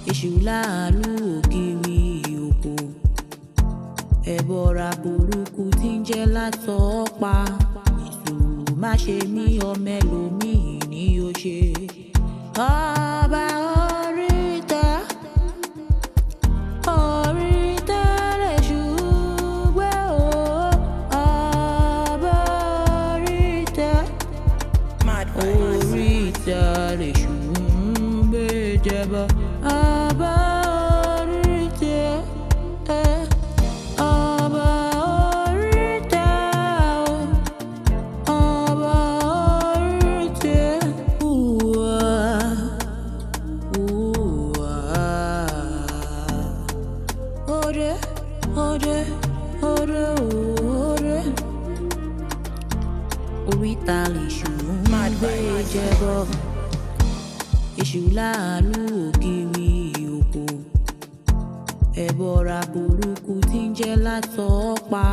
èṣù láàlú ògiri òkò ẹ̀bọ̀ra burúkú tí ń jẹ́ látọ̀ pa èṣù má ṣe mí ọmọ ẹlòmíì ni ó ṣe. Ọba oríta lèṣù gbé o. Ọba oríta lèṣù gbé jẹbọ. Ọba oríta ọba oríta ọba oríta. Ore ore ore ore oríta lèṣù gbé jẹbọ. Èṣù láàlú ògiri òkò ẹ̀bọ̀ra burúkú tí ń jẹ́ látọ̀ pa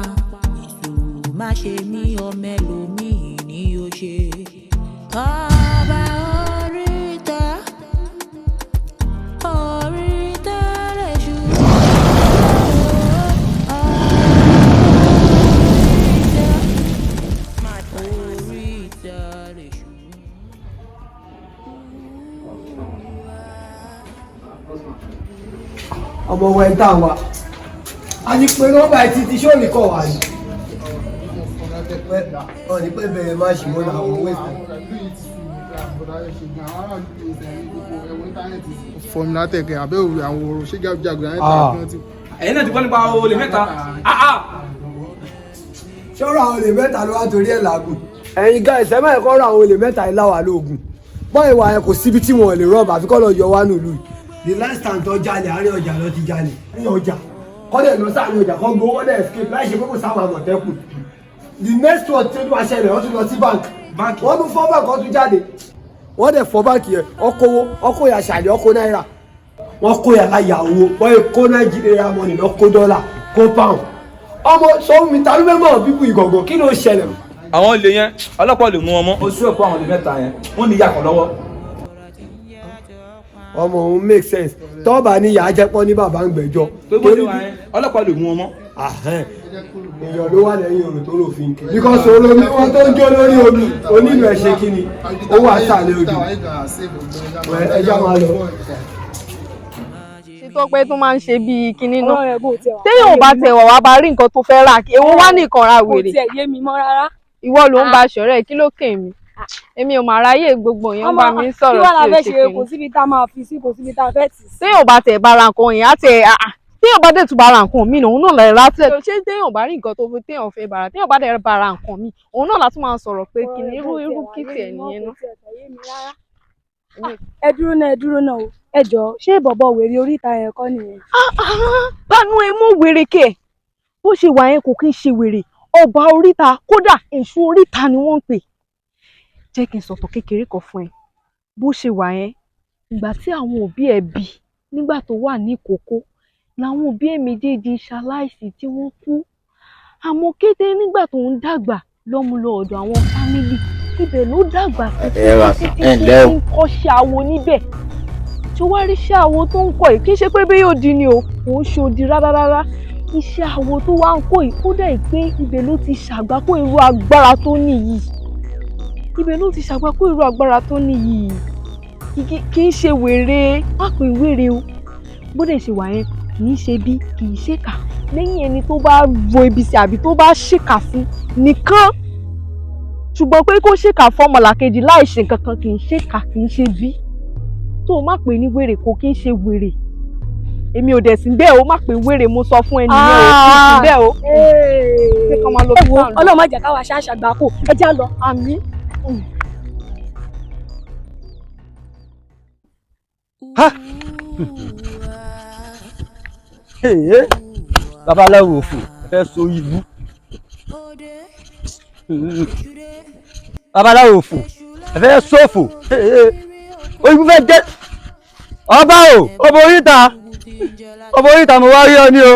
èṣù má ṣe mí ọmọ ẹlòmíì ni ó ṣe. Ọba oríta lèṣù oríta lèṣù. ọmọ wa ẹ̀ tá a wà a ní pé nọ́mbà ẹ̀ ti ṣó ní kọ̀ wá ní. ọ̀ ní pé bẹ̀rẹ̀ máa ṣì mọ́ làwọn wẹ̀sì. fọmùlà tẹ̀kẹ̀ àbẹ́wò àwọn ọ̀rọ̀ ṣé jágbe ẹ̀yin náà ti gbọ́ nípa olè mẹ́ta. ṣọ́rọ̀ àwọn olè mẹ́ta ló wá torí ẹ̀ làágùn. ẹ̀yin guys ẹ máa kọ́ ra àwọn olè mẹ́ta yìí láwà lóògùn bọ́ ìwà yẹn kò síbi tí wọ́n lè rọ́ọ̀bù àfi kọ́ lọ yọ wá nílùú. the last time tó jalè àárín ọjà lọ ti jalè àárín ọjà kọ́dẹ̀ lọ sáàrin ọjà kan gbowó kọ́dẹ̀ escape láì ṣe pé kò sáwọn àmọ̀tẹ́kùn. the next one tí ó tún wá ṣẹlẹ̀ wọ́n tún lọ sí bank wọ́n tún fọ́ bank wọ́n tún jáde wọ́n dẹ̀ fọ́ báǹkì yẹn ọkọ̀ yà ṣàlẹ̀ ọkọ̀ náírà wọ́n kó yà láyà owó wọ́n yẹ kó nàìjíríà mọ́nì lọ kó dọ́là kó pound ọmọ sọ́wọ́n mi ta ló fẹ́ mọ̀ bíbú ìgọ̀gọ̀ kí ló ṣẹlẹ̀. àwọn olè yẹn ọlọ́pàá lè mú wọn mọ́ oṣù ẹ̀kọ́ àwọn olè mẹ́ta yẹn wọ́n ní yàkọ̀ lọ́wọ́. ọmọ òun make sense tọ́ọ̀bà ní ìyá jẹ́pọ̀ ní bàbá ń gbẹ́jọ́. pé bó ṣe wà yẹn ọlọ́pàá lè mú wọn mọ́. èèyàn ló wà lẹ́yìn òrùn tó lòfin because olómi wọn tó ń jó lórí omi onílù ẹ̀ ṣe kí ni ó wà sàlẹ̀ odò ẹja máa lọ. tó pé tó máa ń ṣe bíi kinní náà téèyàn ò bá tẹ̀ wá bá rí nǹkan tó fẹ́ rà èwo wá nìkan ra wèrè ìwọ ló ń ba ṣọ̀rẹ́ kí ló kàn mí èmi ò mà ráyè gbogbo yẹn bá mi sọ̀rọ̀ tí ò ṣe kinní. kò síbi tá a máa fi sí kò síbi tá a fẹ́ tì sí. téèyàn ò bá tẹ̀ bá ra nǹkan yẹn á tẹ̀ téèyàn bá dẹ̀ tún bá ra nǹkan mi òun náà lè ra tẹ̀ ṣé téèyàn bá rí nǹkan tó fi téèyàn fẹ́ bára téèyàn bá dẹ̀ bá ra nǹkan mi òun náà látún máa sọ̀rọ̀ pé kinní irú kí tiẹ̀ nìyẹn náà. ẹ dúró náà o ẹ jọ ṣé bọ̀bọ̀ wèrè oríta yẹn kọ́ nìyẹn. bánú ẹ mú wèrè kẹ bó ṣe wà yẹn kò kí ń ṣe wèrè ọba oríta kódà èṣù oríta ni wọ́n ń pè. jẹ́ kí n sọ̀tọ̀ kékeré kan fún ẹ bó ṣe wà yẹn ìgbà tí àwọn òbí ẹ bí nígbà tó wà ní ìkókó làwọn òbí ẹ méjèèjì ṣaláìsí tí wọ́n kú àmọ́ kété nígbà tó ń dàgbà lọ́mú lọ ọ̀dọ̀ àwọn fámìlì ibẹ̀ ló dàgbà títí tí ń kọ́ṣẹ́ awo níbẹ̀ tó wá rí iṣẹ́ awo tó ń kọ́ yìí kì í ṣe pé bí yóò di ni o kò ń ṣòdì rárá iṣẹ́ awo tó wá ń kọ́ yìí kódà pé ibẹ̀ ló ti ṣàgbákò irú agbára tó níyì ibẹ̀ ló ti ṣàgbákò irú agbára tó níyì kì í ṣe wèrè má pè wèrè o bóde ṣe wà yẹn kì í ṣe bí kì í ṣèkà lẹ́yìn ẹni tó bá ro ibi sí àbí tó bá ṣèkà fún nìkan ṣùgbọ́n pé kó ṣèkà fọ́mọlàkejì láì ṣe nǹkan kan kì í ṣèkà kì í ṣe bí tó o má pè ní wèrè kò kí ń ṣe wèrè èmi ò dẹ̀ sí bẹ́ẹ̀ o má pè wèrè mo sọ fún ẹni yẹn o kì í sí bẹ́ẹ̀ o. ṣé kàn máa lọ bí táwọn lọ. ọlọ́run má jẹ́ káwa ṣáṣà gbà kó ẹ já lọ. àmín. babaláwo òfò fẹ́ so ìlú babaláwo òfò fẹ́ sófò oyinbo fẹ́ jẹ́ ọba o ọba oríta mo wá rí ọ ní o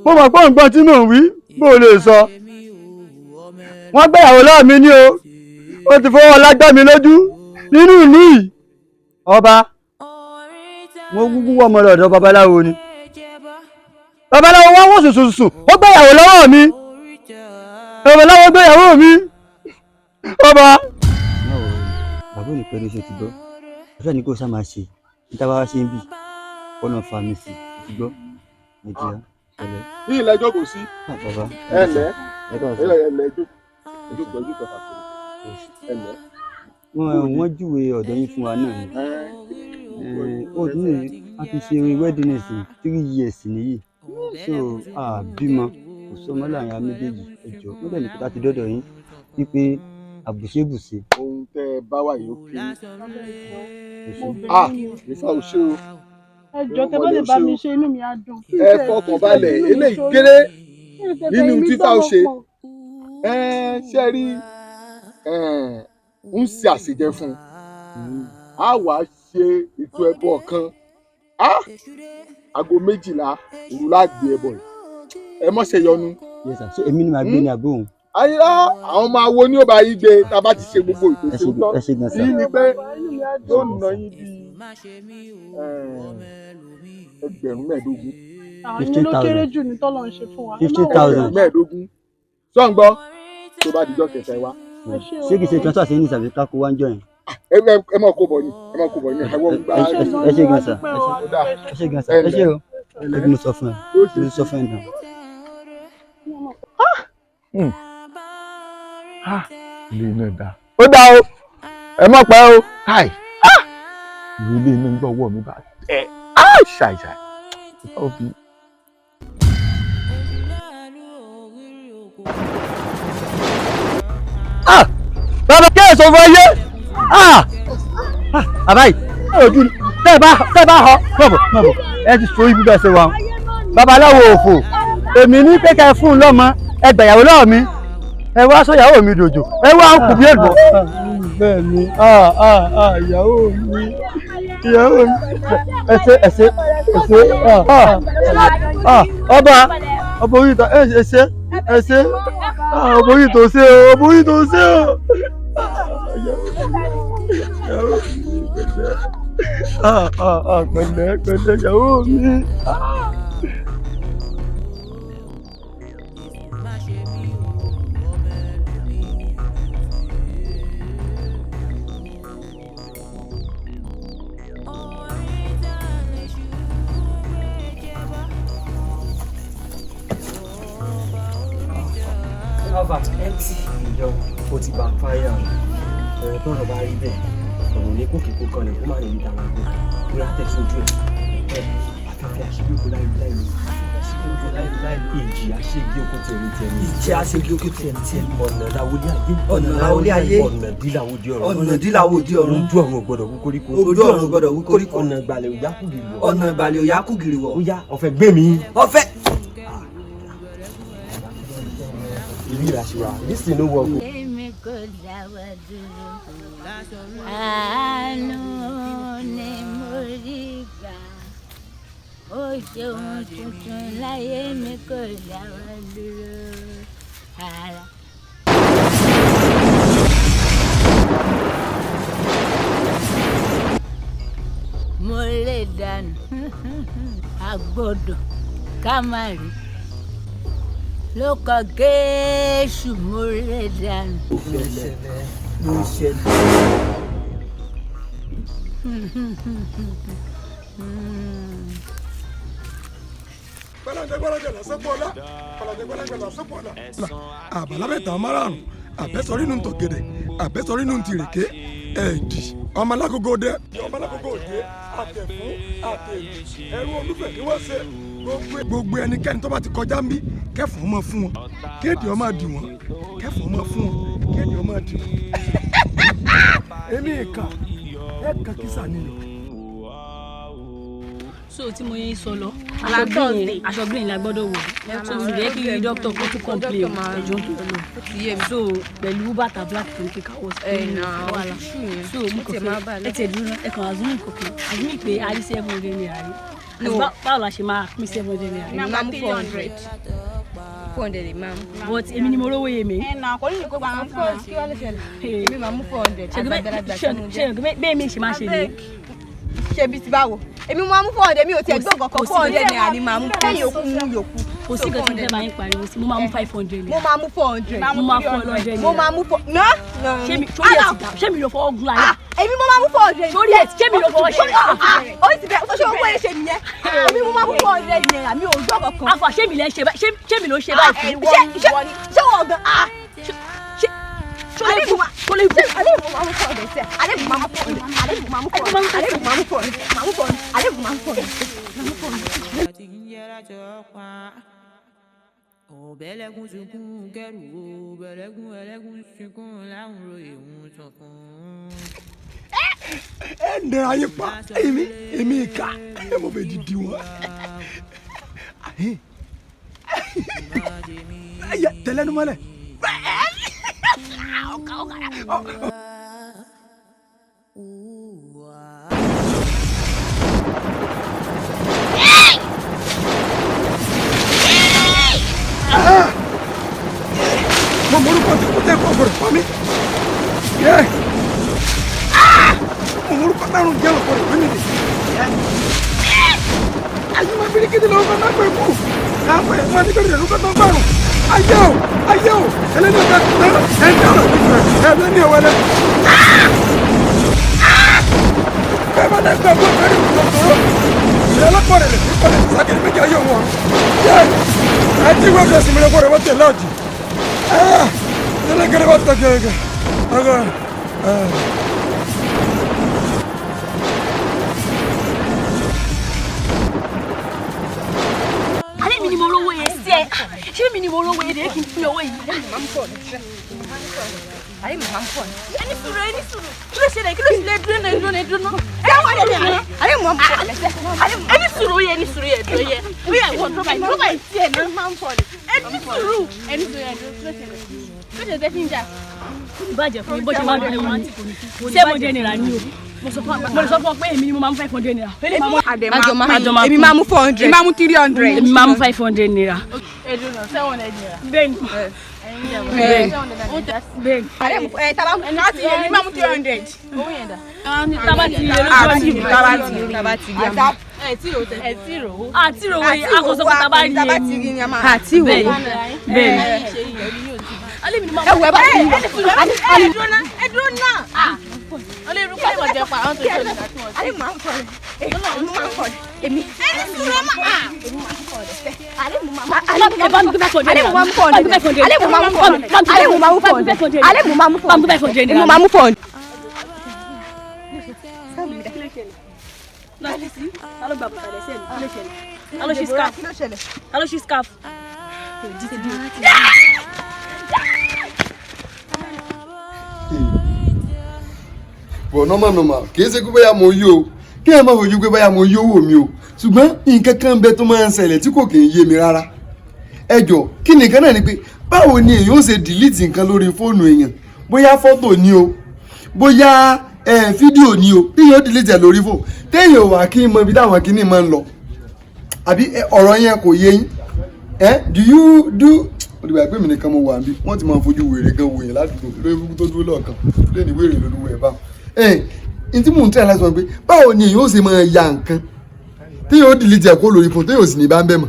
mo mọ̀ pé òǹgbọ́n tí mò ń wí bó o lè sọ wọ́n gbéyàwó lọ́wọ́ mi ní o ó ti fọwọ́ lágbá mi lójú nínú ìlú yìí ọba mo gúgú wọ́ ọmọ lọ́dọ̀ babaláwo ni babaláwo wá wọ́n sùsùsù ó gbéyàwó lọ́wọ́ mi babaláwo gbéyàwó mi ọba. bàbá ò ní pẹ́ ló ṣe ti gbọ́ ọ̀sẹ̀ ni kò sá máa ṣe níta bá wá ṣe ń bì ọ̀nà fa mi sí ti gbọ́ nàìjíríà ẹ̀lẹ́. ní ilẹ̀ ẹjọ́ kò sí. bàbá ẹ̀lẹ́ wọ́n júwe ọ̀dọ́ yín fún wa náà ni ó ní a ti ṣe wedding sí 3 years nìyí so bímọ kò sọmọ láàrin méjèèjì ẹjọ́ wọ́n dẹ̀ ní kí láti dọ́dọ̀ yín wípé àbùṣebùṣe. ohun tẹ́ ẹ bá wà yóò kí nífà ò ṣe o. ẹjọ́ tẹ́ bá lè bá mi ṣe inú mi á dùn. ẹ fọkàn balẹ̀ eléyìí kéré nínú tífà ò ṣe ṣe rí ń ṣe àṣejẹ fún un a wàá ṣe ètò ẹbọ kan aago 12 òru lágbè ẹbọ yìí ẹ mọ̀ ṣe yọnu. ṣé èmi ni màá gbé ní àbó òun. ayé àwọn máa wo ní ó bá yí gbé tá a bá ti ṣe gbogbo ìpèsè tán yìí ni pé yóò ná yín bí ẹgbẹ̀rún 15,000. àwọn yín ló kéré jù ní tọ́lọ̀ ń ṣe fún wa. 50,000. 15,000 sọ̀ǹgbọ́ tó bá dijọ́ kẹfẹ́ wa. ṣé kìí ṣe transfer sí ní ìsàbí kákó wá ń jọ yẹn. ẹ máa kó bọ̀ ni àwọn gbà. ẹ ṣe gan sa ẹ ṣe gan sa ẹ ṣe o ẹ bí mo sọ fún ẹ mo sọ fún ẹ náà. ilé iná dá ó dá o ẹ mọ̀ pẹ́ o káì ìwé ilé iná ń gbọ́ ọwọ́ mi bá tẹ̀ ṣàìṣàì ó fi. bàbá kí èso fún ẹyẹ bàbá yìí ojú tẹ́ bá họ mọ̀bọ̀ ẹ ti so ibi bẹ́ẹ̀ ṣe wa babaláwo òfò èmi ní pé ká ẹ fún un lọ́mọ ẹ gbàyàwó lọ́wọ́ mi ẹ wá sọ ìyàwó mi dòjò ẹ wá ń kù bí èlò. bẹ́ẹ̀ ni ìyàwó mi ẹsẹ ọba oríta ẹsẹ ọba oríta ó ṣe o ọba oríta ó ṣe o. pẹ̀lẹ́ ìyàwó mi. empty ìjọ o ti bá fáyà ẹ̀rọ tó ọ̀rọ̀ bá rí bẹ́ẹ̀ ọ̀rọ̀ ní kókèkó kan lè kó má lè rí dáná gbé ní àtẹ̀sójú ẹ̀ afẹ́fẹ́ àṣírí oko láìláì ìjì àṣègbè oko tẹ̀mí tẹ̀mí ìjì àṣègbè oko tẹ̀mí tẹ̀mí ọ̀nà làwọlé ayé ọ̀nà dílàwòdì ọ̀run ojú ọ̀run gbọ́dọ̀ wú koríko ọ̀nà ìgbàlẹ̀ òyà kúgìrì wọ̀ ó yá ọ̀fẹ́ gbé mi ọ̀fẹ́. Ibi ìràṣíwá this thing no work. Èmi kò dáwọ́ dúró àánú ni mo rí gbà ó ṣe ohun tuntun láyé mi kò dáwọ́ dúró ara. Mo lè dànù àgbọ̀dọ̀ ká má rí ló kọ géésù mo lè dànù. ló ṣẹlẹ̀. gbọ́dọ̀ lọ́sẹ̀ pọ̀lá lọ́sẹ̀ pọ̀lá. àbálábẹ̀tà márùn-ún àbẹ́sọ̀rí nù tọ̀gẹ̀dẹ̀ àbẹ́sọ̀rí nù tìrèké ẹ̀ẹ́dì ọmọ alágógó dẹ àtẹ̀fún àtẹ̀lù ẹrú olúfẹ̀ kí wọ́n ṣe gbogbo ẹnikẹ́ni tó bá ti kọjá ń bí kẹfùn ọmọ fún wọn kéèdì ọmọ dì wọn kẹfùn ọmọ fún wọn kéèdì ọmọ dì wọn. èmi ìka ẹ̀ka kìsà nílò. so tí mo yẹn sọ lọ aṣọ green la gbọ́dọ̀ wọ̀ so mo jẹ́ kí dókítà kó tún complain ẹjọ́ tó lọ so pẹ̀lú bàtà black tó ń kíkà wọ sí wàhálà so mo kò fẹ́ ẹ tẹ̀ dúró ẹ kàn azumi kòkè azumi pé a rí 700 naira rí báwo la ṣe máa pín 700 naira rí. máa mú 400 máa mú. but èmi ni mo rówó yé mi. ẹ nà kò ní kó máa fún ọ kí wọ́n lè ṣẹlẹ̀ èmi máa mú 400 àgbàgbà ṣe bẹ́ẹ̀ mi ṣe máa ṣe nìyẹn. ṣe bí ti báwo èmi máa mú 400 mi ò tiẹ̀ gbọ́ kankan 400 naira ni máa mú kẹ́yìn òkú mú yòókù. Kò sí nǹkan tí tẹ́ bá yín pariwo sí mo máa mú 500 mo máa mú 400 mo máa 400 mo máa mú 4 no ṣé mi ló fọwọ́ gún láyé. èmi mo máa mú 400 sórí ẹ̀ ṣé mi ló fọwọ́ ṣe ó ti bẹ̀rẹ̀ tó ṣe owó ẹ̀ ṣe nìyẹn èmi mo máa mú 400 naira mi ò gbọ́ kankan. afa ṣé mi lè ṣe báyìí ṣé mi ló ṣe báyìí. ṣé wọ́n gan Alebu máa mú 400 sẹ́ Alebu máa mú 400 Alebu máa mú 400 Alebu máa mú 400 máa mú 400 Alebu máa mú 400 Bẹ̀lẹ́gùn sunkún kẹrù o bẹ̀lẹ́gùn ẹlẹ́gùn sunkún láwọn ròyìn ń sunkún. ẹ nira ayé pa èmi ìka ẹ mọ̀ bẹ́ẹ̀ dìdí wọn. ẹ tẹ̀lé ẹnu mọ́lẹ̀. Mo morúkọ tí kò tẹ́ kọ́ ọ̀gọ̀rọ̀ pa mí. Mo morúkọ tárùn jẹ́ ọ̀gọ̀rọ̀ pa mí ni. Ayé máa bírí kéde lọ́wọ́ náà pẹ̀ kú. Káfẹ́ máa ní bẹ̀rẹ̀ lókọ́ tó ń bàrùn. Ayé o, ẹlẹ́ni ọ̀gá ẹ̀ńtẹ́ ọ̀rọ̀ ẹlẹ́ni ọ̀wẹ́lẹ́. Bẹ́ẹ̀ bá dẹ́ gbẹ́ bọ́ọ̀lù ẹ̀rí kùtọ̀ sọ̀rọ̀. Ìrẹ́ ọlọ́pàá rẹ̀ lè fi kọ́lé sákìrì méjì ayé wọn. Ẹ ti wá bí ẹsìn mi lọ́kọ̀ rẹ̀ wọ́n tẹ̀ lọ́ọ̀dì. Tiene que levantar que haga. Ale mi ni mo rówó yẹn sí ẹ ṣé mi ni mo rówó yẹn kí n fi owó yìí. Ale mi máa ń pọ̀ ní. ẹni sùúrù kí ló ṣẹlẹ̀ dúró náà. Ṣé wọ́n lè ní Ale mi máa ń pọ̀ lẹ́sẹ̀. ẹni sùúrù yẹ dúró yẹ ó yẹ ìwọ dúró báyìí tí ẹ náà máa ń pọ̀ ní. ẹni sùúrù yẹ dúró kí ló ṣẹlẹ̀ fí ń jà. ìbàjẹ́ fún mi bó ṣe máa ń bẹ̀rẹ̀ wọn ṣé mo jẹ́ nira ni o mo sọ fún ọ pé èmi ni mo máa mú 500 naira. èmi máa mú 400 èmi máa mú 300 èmi máa mú 500 naira. ẹdùnà 700 naira. bẹ́ẹ̀ni bẹ́ẹ̀ni tabati èmi máa mú 300. owó yẹn dà. tabati àti rò wẹ̀ akọ̀sọ́ pé tabati rí ni a máa. àti rò bẹ́ẹ̀ni. ẹwù ẹ bá ti rí ẹdùnà náà. olórí kọ́ ìmọ̀ jẹ́ pa àwọn tó ṣe lè dá tí wọ́n ṣe. Ale máa ń kọ́ rẹ̀ èmi máa ń kọ́ rẹ̀ èmi. ẹni sùúrù ẹ máa èmi máa ń kọ́ rẹ̀ fẹ́. Ale mo máa ń kọ́ rẹ̀. ẹ bá mi gbé 500 naira. Ale mo máa ń kọ́ rẹ̀. Ale mo máa ń kọ́ rẹ̀. Ale mo máa ń kọ́ rẹ̀. Ale mo máa ń kọ́ rẹ̀. Èmi máa ń kọ́ rẹ̀. Alo gba bàtà lẹ́sẹ̀ ni kí ló ṣẹlẹ̀? Alo ṣí scarf. Alo ṣí scarf. Bọ̀ normal kì í ṣe pé bóyá mo yó o kí ẹ má fojú pé bóyá mo yó owó mi o ṣùgbọ́n nǹkan kan bẹ tó máa ń ṣẹlẹ̀ tí kò kì í yé mi rárá. Ẹ jọ̀ọ́ kí nìkan náà ni pé báwo ni èèyàn ó ṣe delete nǹkan lórí fóònù èèyàn bóyá fọ́tò ni o bóyá fídíò ni o téèyàn ó delete ẹ̀ lórí fóònù téèyàn wà kí n mọ ibi táwọn kìíní máa ń lọ àbí ọ̀rọ̀ yẹn kò yé yín olùgbà pé mi nìkan mo wà níbí wọ́n ti máa fojú wèrè gan wòyìn ládùúgbò lórí ibùkún tó dúró lọ́ọ̀kan lẹ́ni wèrè lolúwo ẹ̀ báwọn. N tí mò ń tẹ̀ láti sọ pé báwo ni èèyàn ó ṣe máa ya nǹkan téèyàn ó delete ẹ̀ kó lórí fóònù téèyàn ò sì ní bá ń bẹ̀ mọ̀.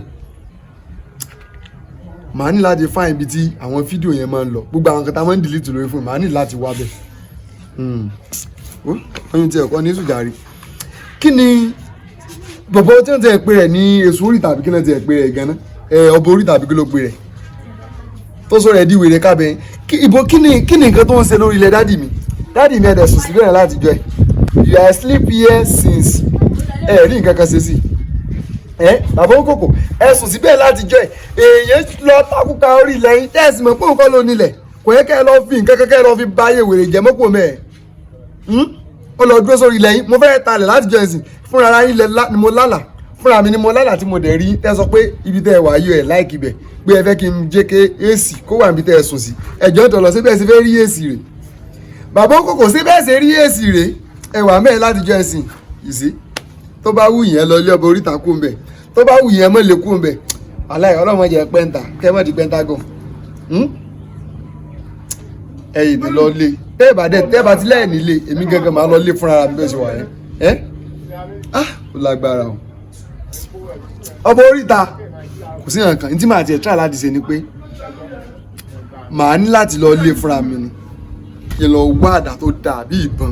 Màá ní láti find ibi tí àwọn fídíò yẹn máa ń lọ gbogbo àwọn kan tá a máa ń delete lórí fóònù màá ní láti wá bẹ̀. Oyún tí ẹ̀kọ́ ní sùjàrí kí ni bọ̀bọ̀ tí wọ́n ti ẹ̀ pé rẹ̀ ní èso orí tàbí kí wọ́n ti ẹ̀ pé rẹ̀ gan-an ọbọ̀ orí tàbí kí ló pé rẹ̀ tó sọ rẹ̀ di wèrè kábẹ́ ìbò kí ni nǹkan tó ń ṣe lórí ilẹ̀ dádì mi ẹ̀dẹ̀ sùn síbẹ̀ láti jọ ẹ̀ you are asleep here since rí nǹkan kan ṣe sí bàbá òkòkò ẹ sùn síbẹ̀ láti jọ ẹ̀ èèyàn lọ tákùkà orí ilẹ̀ yín tẹ́sí mọ̀ pé òun kọ́ ló nílẹ̀ kò yẹ kẹ́ ẹ lọ fi nǹkan kẹ́kẹ́ lọ fi báyé wèrè jẹ́ mọ́pò mẹ́ẹ̀ ó lọ dúró sórí ilẹ̀ yín mo fẹ́ talẹ̀ láti jọ ẹ̀sìn fúnra ara yín ni mo lálà fúnra mi ni mo lálà tí mo dẹ̀ rí tẹ́ sọ pé ibi tẹ́ ẹ wà yóò ẹ̀ láìkì bẹ̀ pé ẹ fẹ́ kí n jẹ́ ké èsì kó wà níbi tẹ́ ẹ sùn sí ẹjọ́ tó lọ sí bẹ́ẹ̀ sì fẹ́ rí èsì rẹ̀ bàbá òkòkò sí bẹ́ẹ̀ sì rí èsì rẹ̀ ẹ wà mẹ́ẹ̀ láti jọ ẹ̀sìn ìsí tó bá wù yẹn lọ ilé ọba oríta kú mbẹ tó bá wù yẹn mọ́ lè kú mbẹ aláì ọlọ́mọ jẹ pẹ́ńtà kẹ́ mọ́ di pẹ́ńtágọ̀n ẹ̀yìn mi lọ lé tẹ́ bá ti lẹ́yìn nílé èmi gangan máa lọ lé fúnra mi bẹ́ẹ̀ ṣe wà yẹn ó lágbára o. ọmọ oríta kò sí nǹkan ní tí màá tiẹ̀ try láti ṣe ni pé màá ní láti lọ lé fúnra mi ni kí n lọ wá àdá tó dáa bí ìbọn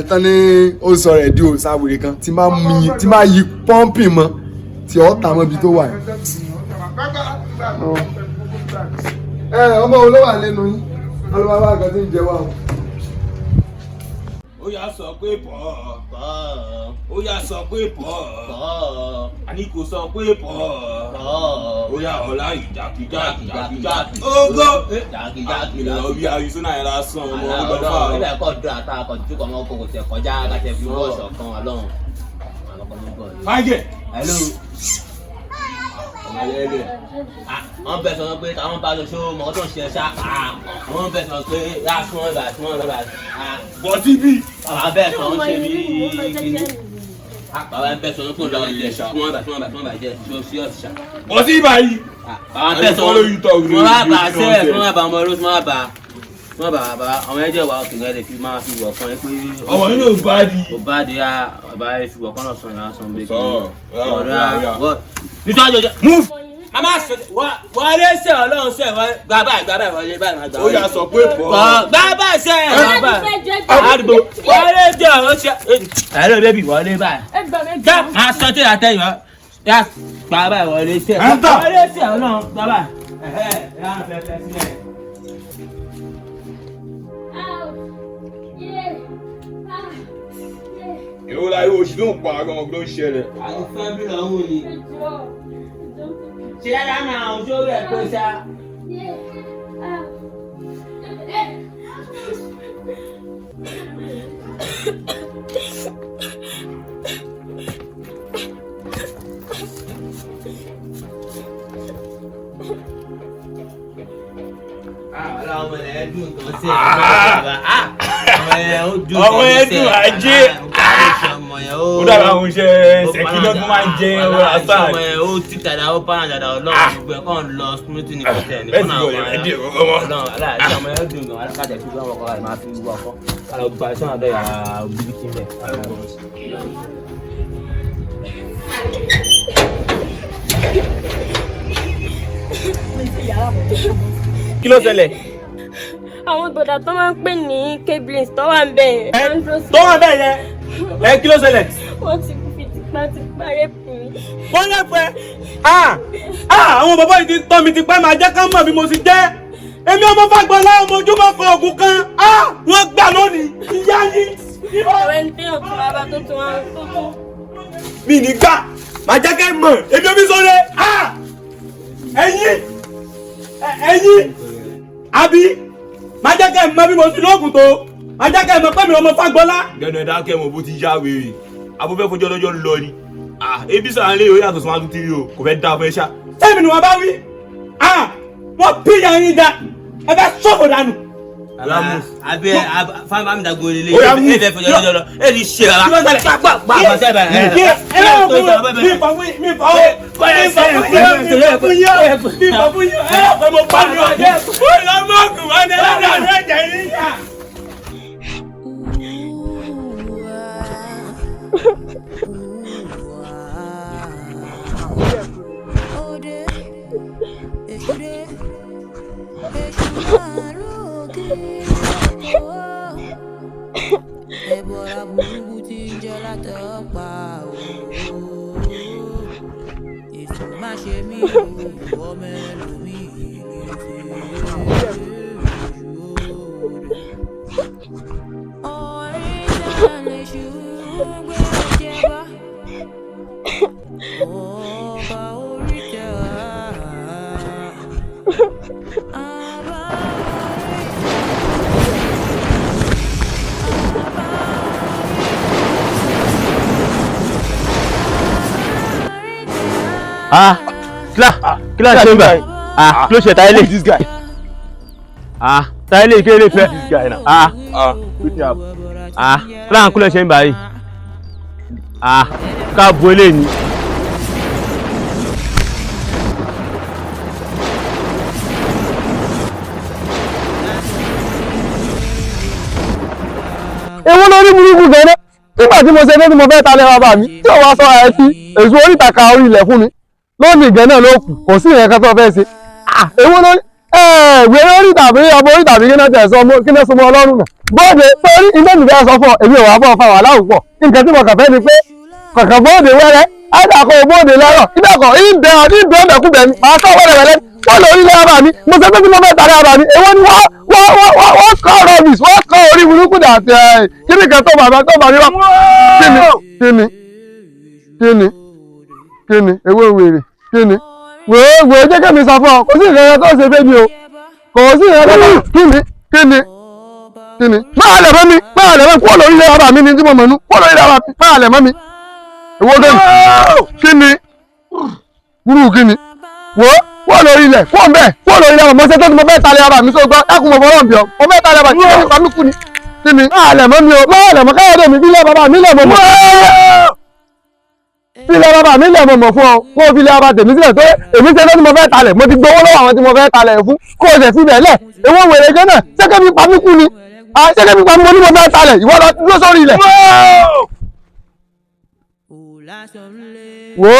tán ní ó sọ rẹ̀ di òòsàwèrè kan tí máa yí pọ́ǹpì mọ́ tí ọ̀ tà mọ́ ibi tó wà yìí. ọmọ olówó àlẹ́nu yín alùpàá bá àgbà tí ń jẹ wá o. ó yá sọ pé pọ̀ ó yá sọ pé pọ̀ àní kò sọ pé pọ̀ ó yá ọ̀la ìjàkíjàkíjàkíjàkí ógó jàkíjàkí lọ bí arizona yẹn lásán ọmọ ọgbọ́n fà á. ilé ẹ̀kọ́ dùn àtàkọ̀ tí kò mọ kókò tẹ̀ kọjá kàtẹ́ fi bọ́ọ̀ṣọ̀ kan ọlọ́run. fájẹ. hello. wọ́n bẹ̀ sọ pé táwọn bá lọ ṣó mọ̀ tó ń ṣe ṣá wọ́n bẹ̀ sọ pé yá sún ọ̀bà bọ́ síbí. bàbá bẹ̀ sọ ń ṣe bí kíní bàbá bẹ̀ sọ ń kó lọ ilẹ̀ sún ọ̀bà jẹ́ ṣó sí ọ̀sà. bọ́ sí báyìí. bàbá bẹ̀ sọ wọ́n bá ṣẹ́ wọ́n bá ọmọ olóṣù wọ́n bá bàbá àwọn ẹ̀jẹ̀ wa òkè rẹ̀ lè fi máa fi wọ̀ kan pé. ọmọ nínú bá di. kò bá di bàbá rẹ̀ fi wọ̀ kan náà sọ ìyá sọ bẹ́ẹ̀ kí nítorí move. mama wọlé ṣe ọlọ́run ṣe gbàgbà wọlé báyìí máa gbà. ó yà sọ pé pọ̀. gbàgbà ṣe àdìbò wọlé ṣe ọ̀rọ̀ ṣe. ẹ̀rọ bẹ́bí wọlé báyìí. jẹ́ máa sọ tí ìyá tẹ̀yìn ọ́ yà gbàgbà wọlé ṣe. wọlé ṣe ọlọ́run gbàgbà. èwo la yóò ṣì tó ń pa àwọn ọmọ tó ń ṣẹlẹ̀. àyùfẹ́ bí lọ́wọ́ ni. ṣe dáadáa ní àwọn ojú rẹ̀ pé sá. ọmọ ẹ̀ dùn kan sí ẹ̀ ọmọ ẹ̀ dùn ajé. ó dára àwọn iṣẹ́ ṣèkínà tó máa ń jẹ ọ̀rọ̀ àṣà. ọmọ ẹ̀ ó ti tàdá ó bá àjàdà ọlọ́run gbogbo ẹ̀ kàn lọ smoothie ní kọ́tẹ́ ní fún àwọn ọlọ́run aláàjì ọmọ ẹ̀ dùn gan alákàtà fi gbọ́ ọkọ̀ máa fi wú ọkọ̀ kálọ̀ gba ẹ̀sán àdó yàrá bíbí kí n bẹ̀. kí ló ṣẹlẹ̀. àwọn gbọdọ̀ tó máa ń pè ní cablings tó wà ń bẹ̀ yẹn. tó wà bẹ́ẹ̀ yẹn kí ló ṣẹlẹ̀. wọ́n ti fi tipátipá rẹ́pù mi. wọ́n lẹ́pẹ́ àwọn bàbá yìí ti tọ́ mi ti pẹ́ máa jẹ́ ká mọ̀ bí mo ti jẹ́ èmi ọmọ Fágbọ́lá ọmọ ojúmọ́ fọ ògùn kan wọ́n gbà lónìí ìyá yín. ọ̀rẹ́ ń tẹ́ ọ̀tún bàbá tó tún wá tó tó. mi ní gbà máa jẹ́ ká mọ̀ èmi omi sọ̀rọ̀ ẹ̀yin àbí máa jẹ́ ká mọ̀ bí mo ti lóògùn tó máa jẹ́ ká mọ̀ pé mi ọmọ Fágbọ́lá. gẹ́nu ẹ̀dá kẹ́mọ̀ bó ti yá wèrè abúfẹ́ fojú ọlọ́jọ́ ń lọ ni ebi sàn lé o yàtọ̀ sí wọn tún tiri o kò fẹ́ dá fẹ́ ṣá. sẹ́mi ni wọ́n bá wí wọ́n bí ìyá yín dá ẹ fẹ́ sọ̀kò dànù. àbí fáwọn bá mi dàgbò lélẹ̀ ẹ fẹ́ fojú ọlọ́jọ́ lọ ẹ ní ṣe rárá gbàgbà àbàṣẹ bẹ̀rẹ̀ ẹ̀bọ̀ra burúkú tí ń jẹ́ látọ̀pá èso má ṣe mí ọmọ ẹlòmíì orin náà lè ṣùgbọ́n jẹ́ bá ọba orí tẹ̀ wá. kí ló ṣe ń bẹ̀ kí ló ṣe táyé lè táyé lè kéré fẹ́ kí ló ń ṣe ń bá yìí ká bu eléyìí. èwo lórí burúkú gẹ̀rẹ́ nígbà tí mo ṣe ní mo fẹ́ talẹ̀ bàbá mi tí ò wá sọ ẹ sí èso oríta ka orí ilẹ̀ fún mi lónìí ìgẹ́ náà ló kù kò sí ìyẹn kan tó fẹ́ ṣe èwo ló wèrè oríta àbí ọmọ oríta àbí kí náà tẹ̀ sọ kí náà sọmọ ọlọ́run náà bọ́ọ̀dẹ torí ilé mi fẹ́ sọ fún ọ èmi ò wá bọ́ fa wàhálà òpọ̀ nǹkan tí mo kàn fẹ́ ni pé kọ̀ọ̀kan bọ́ọ̀dẹ wẹ́rẹ́ àdàkọ̀ bọ́ọ̀dẹ lọ́rọ̀ ìbẹ̀kọ̀ ìbẹ̀ ọ̀dẹ̀kùbẹ̀ ni màá sọ wẹ́rẹ́wẹ́rẹ́ wọ́n lè orílẹ̀ ara mi mo sọ pé kí mo fẹ́ tàrí ara mi èwo ni wọ́n kọ́ rọ́bìs wọ́n kọ́ orí burúkú dàtí kíni kan tó bàbá tó bàbá wá kíni ewé wèrè kíni wèé jẹ́ kẹ́mi sọ fún ọ kò sí ìrẹ́rẹ́ tó ṣe fẹ́ mi o kò sí ìrẹ́rẹ́ tó kíni máa lẹ̀ mọ́ mi kúrò lórí ilé ara mi ni tí mo mọ̀ nú kúrò lórí ilé ara mi máa lẹ̀ mọ́ mi èwo dé kíni burú kíni wò kúrò lórí ilẹ̀ kúrò lórí ilẹ̀ mo ṣe tó ti mo fẹ́ talẹ̀ ara mi sọ gbọ́ dákun mo fọwọ́ bí ọ mo fẹ́ talẹ̀ ara mi kí ló kú ni kíni máa lẹ̀ mọ́ mi o máa lẹ̀ mọ́ káyọ̀dé mi bílẹ̀ bàbá mi lẹ̀ mọ́ mọ́ bílẹ̀ bàbá mi lẹ̀ mọ́ mọ́ fún ọ kó o fi lé bàbá tèmi sílẹ̀ tó èmi ṣe tó ti mo fẹ́ talẹ̀ mo ti gbowó lọ́wọ́ àwọn tí mo fẹ́ talẹ̀ fún kó o ṣẹ̀ síbẹ̀ lẹ̀ èwo wèrè gẹ́ náà ṣẹ́kẹ́ mi pa mí kú ni ṣẹ́kẹ́ mi pa mí mo ní mo fẹ́ talẹ̀ ìwọ lọ dúró sórí ilẹ̀. wo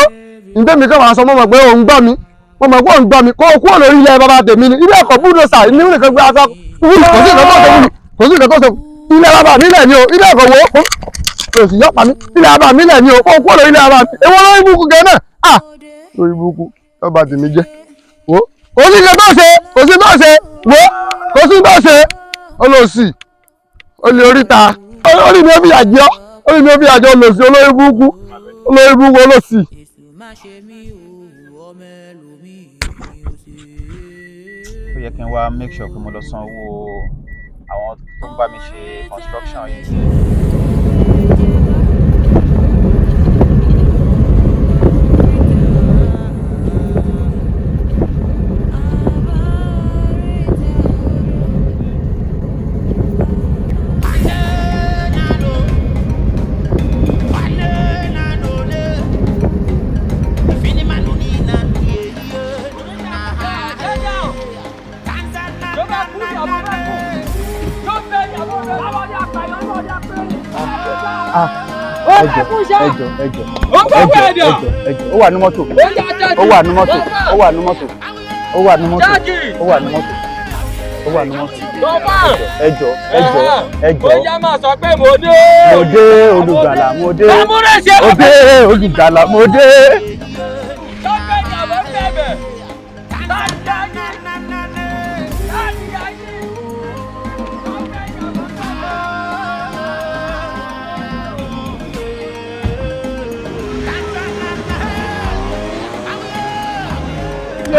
ǹdẹ́ mi kàn máa sọ mọ́ pé òun gbọ́ mi mo mọ̀ pé òun gbọ́ mi kó o kúrò lórí ilẹ̀ bàbá tèmi ni ilé ẹ̀kọ́ búdó sà ní nìkan gbé aṣọ kò sí nǹkan tó ṣe kò sí nǹkan tó ṣe ilẹ̀ bàbá mi lẹ̀ ni o ilé ẹ̀kọ́ wo kò sì yọ pa mí ilẹ̀ bàbá mi lẹ̀ ni o kó o kúrò lórí ilẹ̀ bàbá mi èwo lórí ibùkún gẹ̀ náà lórí ibùkún bàbá tèmi jẹ́ wo kò sí nǹkan tó ṣe wo kò sí tó ṣe olóòsì olè oríta orí mi ò fi àjọ olóòsì olórí ibùkún olóòsì. ó yẹ kí n wá make sure pé mo lọ san owó àwọn tó ń bá mi ṣe construction yìí. ẹjọ ó wà ní mọ́tò ẹjọ ó yá máa sọ pé mo dé olùgbàlà mo dé olùgbàlà mo dé.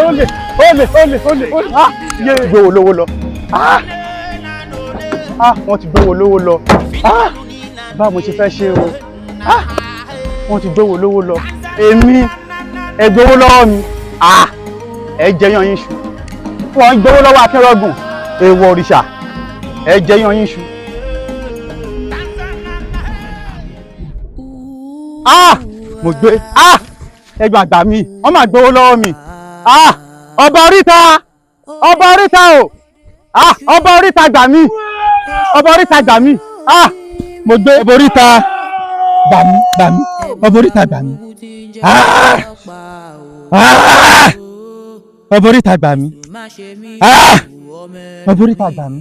Olè yé gbówó lówó lọ wọ́n ti gbówó lówó lọ báwo mo ṣe fẹ́ ṣe o wọ́n ti gbówó lówó lọ èmi ẹ gbówó lọ́wọ́ mi ẹ jẹyàn yín ṣu wọ́n gbówó lọ́wọ́ akẹ́rọ̀gùn èèwọ̀ òrìṣà ẹ jẹyàn yín ṣu. mo gbé ẹgbẹ́ àgbà mi wọ́n máa gbówó lọ́wọ́ mi. Ọba oríta o ọba oríta gbà mí mo gbé ọba oríta gbà mí ọba oríta gbà mí ọba oríta gbà mí ọba oríta gbà mí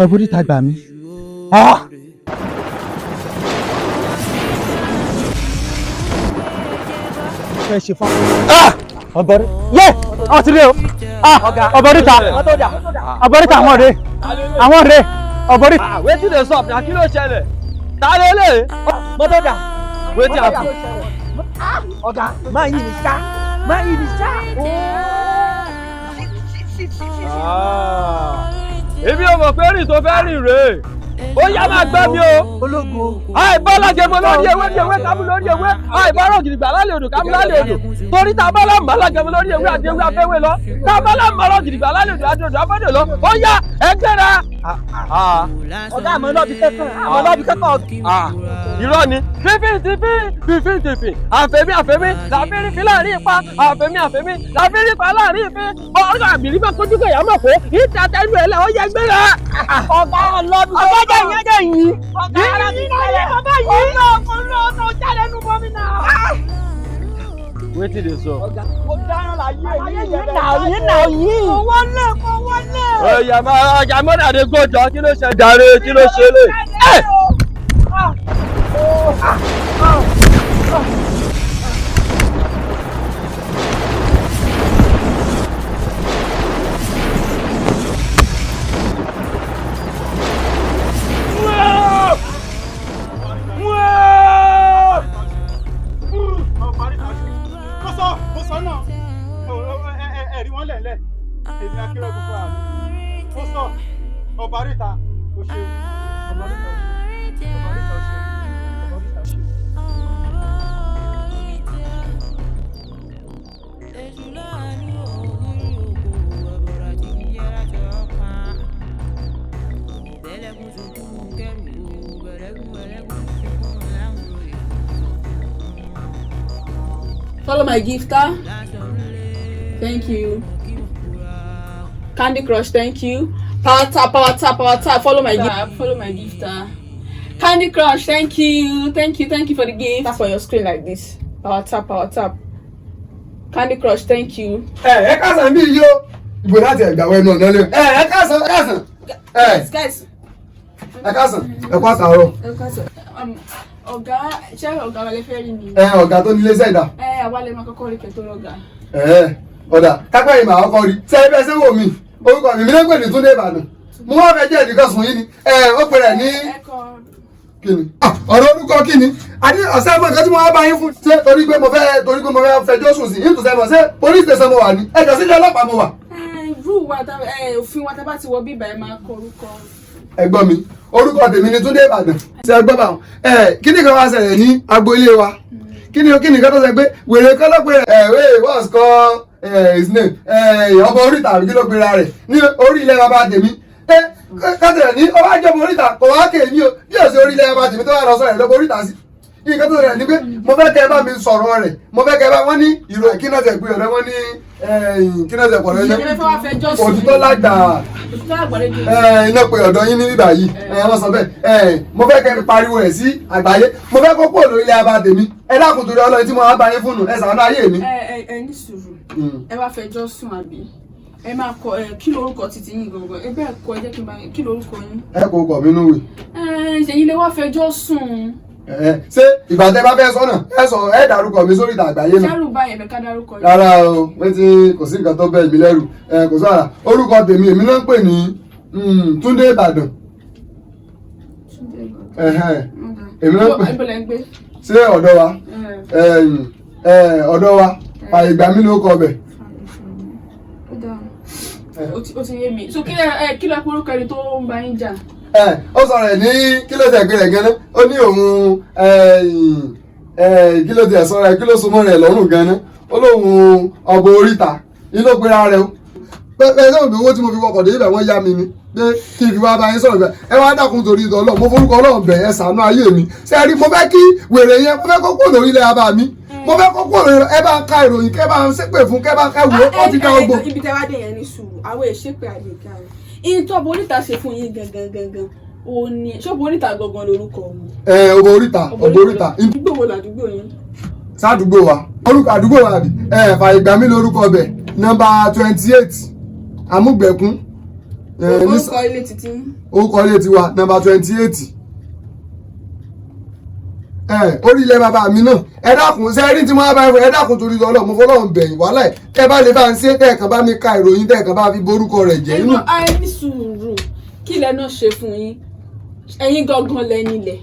ọba oríta gbà mí. ṣe fún ọbọrí yé ọ ti rí o ọbọríta ọbọríta àwọn rè ọbọríta. wetin dey sup na kí ló ṣẹlẹ̀ ta ló lè mọ́tò dà wetin happen. ọ̀gá máa yí ni sá. èmi ò mọ̀ pé rìn tó fẹ́ rìn rèé ó yá máa gbẹ́ mi o. ológo. àìbọ́lá jẹmọ lórí ewé ní ewé kámú lórí ewé àìbọ́lá ògìrìgbà lálẹ́ odò kámú lálẹ́ odò torí tá a bá láǹbá lájẹmọ lórí ewé àti ewé afẹ́wé lọ tá a bá láǹbá ògìrìgbà lálẹ́ odò àti odò afẹ́dè lọ ó yá ẹgbẹ́ra ọ̀gá àmọ́ náà bí kẹ́kọ̀ọ́ irọ́ ni fífín àfẹ́mí làfẹ́rí fi láàrin ipa àfẹ́mí làfẹ́rí pa láàrin ìfẹ́ ọ̀gá àbìrí bá kojú kẹ̀ yà mọ̀ pé ìta tẹ́lu ẹ̀ lẹ̀ ó yẹ gbéra. ọ̀gá ọlọ́dún ọ̀gá ìyẹ́jẹ̀ yìí ọ̀gá ara mi sẹ́lẹ̀ bàbá yìí ọ̀nà jáde nù bọ́ mi náà. wetin dey sọ. mo dáná láyé yìí owó lè. ọ̀yà máa mọ́nà àdé gbọ́dọ̀ kí ló ṣe jàre kí ló ṣe lè. èmi akérò gbogbo àmì ó sọ ọba ríta ó ṣe ọba ríta ó ṣe ọba ríta ó ṣe ọba ríta ó ṣe. Follow my gifter. Thank you. Candy Crush, thank you. Power tap. Follow my gift. Follow my gifter. Candy Crush, thank you for the gift. Tap on your screen like this. Power tap. Candy Crush, thank you. ẹ káàsán bí yó ìbò láti ẹgbàwọ ẹnu ọ̀nà lé ẹ káàsán Guys. ẹ káàsán ẹ kú àtàárọ̀. Ọ̀gá ṣé ọ̀gá wa lè fẹ́ rí mi. ọ̀gá tó nílé sẹ́dá. Àwa lè máa kọ́kọ́ rí kẹ́tọ́ lọ́gà. ọ̀dà kápẹ́ ìmọ̀ àkọ́kọ́ rí sẹ́yìn bẹ́ẹ̀ sẹ́wọ̀n mi orúkọ mi ló ń pè ní Túndé Ìbàdàn mo wá fẹ́ jẹ́ ìdíkọ̀ sùn yín ni ó pè rẹ̀ ní kíni ọ̀rọ̀ orúkọ kíni àti ọ̀sẹ̀ mọ̀ nǹkan tí mo wá bá yín fún ṣé torí pé mo fẹ́ fẹjọ́ sùn sí yín tó sẹ́mọ̀ ṣé police station mo wà ní ẹjọ́ sílẹ̀ ọlọ́pàá mo wà. Òfin wa tá bá ti wọ bíbá ẹ máa kọ orúkọ. ẹ̀gbọ́n mi orúkọ tèmi ni Túndé Ìbàdàn ṣe ẹgbọ́n bá wọn kíni kan wá ṣẹlẹ̀ ní agboolé wa kíni kan tó ṣe pé wèrè kan lọ́pẹ́ what's called his name ọmọ oríta àbí kí ló pera rẹ̀ ní orí ilẹ̀ bàbá tèmi kátìrẹ̀ ní ọba àjọmọ oríta kò wá kéèmí o bí òsì orí ilẹ̀ bàbá tèmi tó wà lọ sọ̀rọ̀ lọ́pọ̀ oríta sí nǹkan tó rẹ̀ ni pé mo fẹ́ kẹ́ ẹ bá mi sọ̀rọ̀ rẹ̀ mo fẹ́ kẹ́ ẹ bá wọ́n ní ìròyìn kí náà tẹ̀ pé ọ̀rẹ́ wọ́n ní kí náà tẹ̀ pọ̀ lẹ́yìn òtítọ́ lágbà iná pé ọ̀dọ́ yín ní bíbà yìí wọ́n sọ bẹ́ẹ̀ mo fẹ́ kẹ́ ẹ pariwo ẹ̀ sí àgbáyé mo fẹ́ kó pò lórí ilẹ̀ bàbá tèmi ẹ dákun torí Ọlọ́run tí mo wá bá yín fún ẹ ṣàánú ayé mi. ẹ ní sùúrù ẹ wá fẹjọ́ sùn àbí ẹ máa kọ kí lorúkọ títí yín gangan ẹ bẹ́ẹ̀ kọ ẹ jẹ́ kí n bá kí lorúkọ yín. ẹ kò kọ̀ mí núwèé. ṣèyí lè wá fẹjọ́ sùn. ṣé ìgbà tẹ bá fẹ́ sọ́nà ẹ dárúkọ mi sórí ìta àgbáyé náà. ṣẹ́rù báyẹn bẹ́ẹ̀ ká dárúkọ yín. rárá o wetin kò sí nǹkan tó bẹ́ẹ̀ mi lẹ́rù kò sọ̀rọ̀ orúkọ tèmi èmi náà ń pè ní Túndé Ìbàdàn. èmi náà ń pè ṣé ọ̀dọ̀ wa ọ̀dọ̀ wa àyè ìgbà mi ló kọ bẹ̀. ó ti yé mi so kí ló porúkọ ẹni tó ń bá yín jà. ó sọ̀rọ̀ ẹ̀ ní kí ló tẹ̀ gbé rẹ̀ gan-an ó ní òun kí ló tẹ̀ sọ̀rọ̀ ẹ̀ kí ló so mọ́ rẹ̀ lọ́rùn gan-an ó lóun ọ̀bọ oríta yín ló gbéra rẹ̀ o pẹ́ẹ́ sọ̀rọ̀ bí owó tí mo fi wọkọ̀ dé ibẹ̀ wọ́n yá mi ni pé kí n fi wá bá yín sọ̀rọ̀ bẹ́ẹ̀ ẹ wá dákun torí ìtọ́ Ọlọ́run mo forúkọ Ọlọ́run bẹ̀ ẹ ṣàánú ayé mi ṣé ẹ rí mo fẹ́ kí wèrè yẹn mo fẹ́ kó kó lórí ilẹ̀ abá mi mo fẹ́ kó kó lórí ẹ bá ń ka ìròyìn kẹ́ bá ń ṣépè fún kẹ́ bá ń kẹ́wò ó ti ká ogbó. ibi tẹ́ wá dé yẹn ní sùúrù àwọn èṣépè àdéhùn ìyìn tó ọbọ oríta ṣe fún yín gangan ó ní ṣọ́ọ̀bù oríta gangan lórúkọ òun. ọbọ oríta. àdúgbò wo làdúgbò yín. sádùúgbò wa orúkọ àdúgbò wa àbí fàyègbà mi lórúkọ bẹ̀ nọ́mbà 28 amúgbẹ̀kún. orúkọ ilé títí. orúkọ ilé tiwa nọ́mbà 28. orí ilẹ̀ bàbá mi náà ẹ dákun sẹ́rí tí wọ́n bá ń fọ ẹ dákun torí Ọlọ́run mo fọlọ́run bẹ̀yìn wàhálà ẹ̀ kẹ́ bá lè bá ń ṣe kẹ́ẹ̀kan bá mi ka ìròyìn kẹ́ẹ̀kan bá fi borúkọ rẹ̀ jẹ́ inú. ẹ ní sùúrù kí ilẹ̀ náà ṣe fún yín ẹ̀yin gangan lẹ́ni ilẹ̀.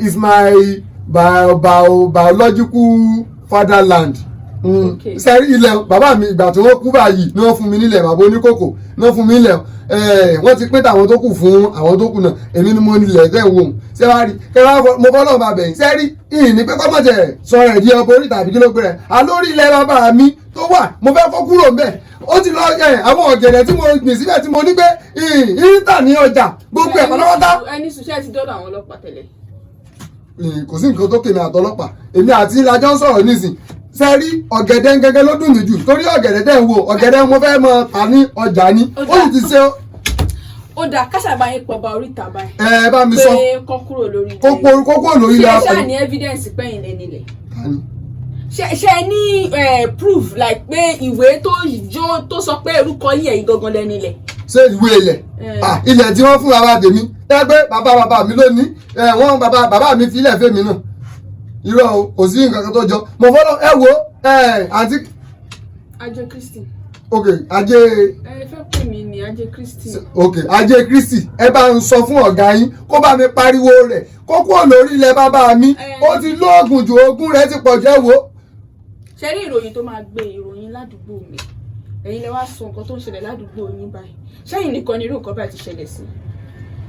is my biological fatherland. sẹ́rí ilẹ̀ bàbá mi ìgbà tí wọ́n kú báyìí ni wọ́n fún mi nílẹ̀ bàbá oníkòkò ni wọ́n fún mi nílẹ̀ wọ́n ti pín tàwọn tó kù fún àwọn tó kù náà èmi ni mo nílẹ̀ tẹ́ ń wò ó ṣé wàá rí ẹ wá mo fọ́ náà bá bẹ̀yìn sẹ́rí ìyìn ní pé kọ́mọ̀tẹ̀ sọ rẹ̀ di ọkọ̀ orí tàbí kí ló gbé rẹ̀ alórí ilẹ̀ bàbá mi tó wà mo fẹ́ kó kúrò ńbẹ̀ ó ti lọ àwọn ọ̀gẹ̀dẹ̀ tí mo gbìn síbẹ̀ tí mo ní pé ìrìntà ní ọjà gbogbo ẹ̀ pátápátá. ẹni sùṣẹ́ ti dọ́dọ̀ àwọn ọlọ́pàá tẹ́lẹ̀. kò sí nǹkan tó kémi àtọlọ́pàá èmi àti ìlàjọ ń sọ̀rọ̀ nísìn ṣe rí ọ̀gẹ̀dẹ̀ gẹ́gẹ́ ló dùn mí jù torí ọ̀gẹ̀dẹ̀ tẹ̀ ń wo ọ̀gẹ̀dẹ̀ mo fẹ́ mọ ta ní ọjà ni ó sì ti ṣe. ó dà káṣàbà yín pọ̀ bá oríta báyìí. Bá mi sọ pé kọ́ kúrò lórí ilẹ̀. kó kúrò lórí ilẹ̀. ṣé ṣáà ní evidence pẹ́yìn lẹ́nilẹ̀. ṣe ní proof like pé ìwé tó sọ pé orúkọ yín ẹ̀yin gangan lẹ́nilẹ̀. ṣé ìwé ilẹ̀ ilẹ̀ tí wọ́n fún bàbá tèmi ẹ pé bàbá mi ló ní wọ́n bàbá mi fi ilẹ̀ fèmí náà irọ́ o kò sí nǹkan kan tó jọ mo fọ́lọ́ ẹ wo àǹtí. Ajé Kristi. ok Ajé. ẹ fẹ́ pè mí ní Ajé Kristi. ok Ajé Kristi ẹ bá ń sọ fún ọ̀gá yín kó bá mi pariwo rẹ̀ kó kúrò lórí ilẹ̀ bàbá mi ó ti lóògùn jù ogún rẹ̀ ti pọ̀ jẹ́ wo. ṣe rí ìròyìn tó máa gbé ìròyìn ládùúgbò mi ẹ̀yin lè wá sọ nǹkan tó ń ṣẹlẹ̀ ládùúgbò yín báyìí ṣẹ́yìn nìkan ni irú nǹkan báyìí ti ṣẹlẹ̀ sí.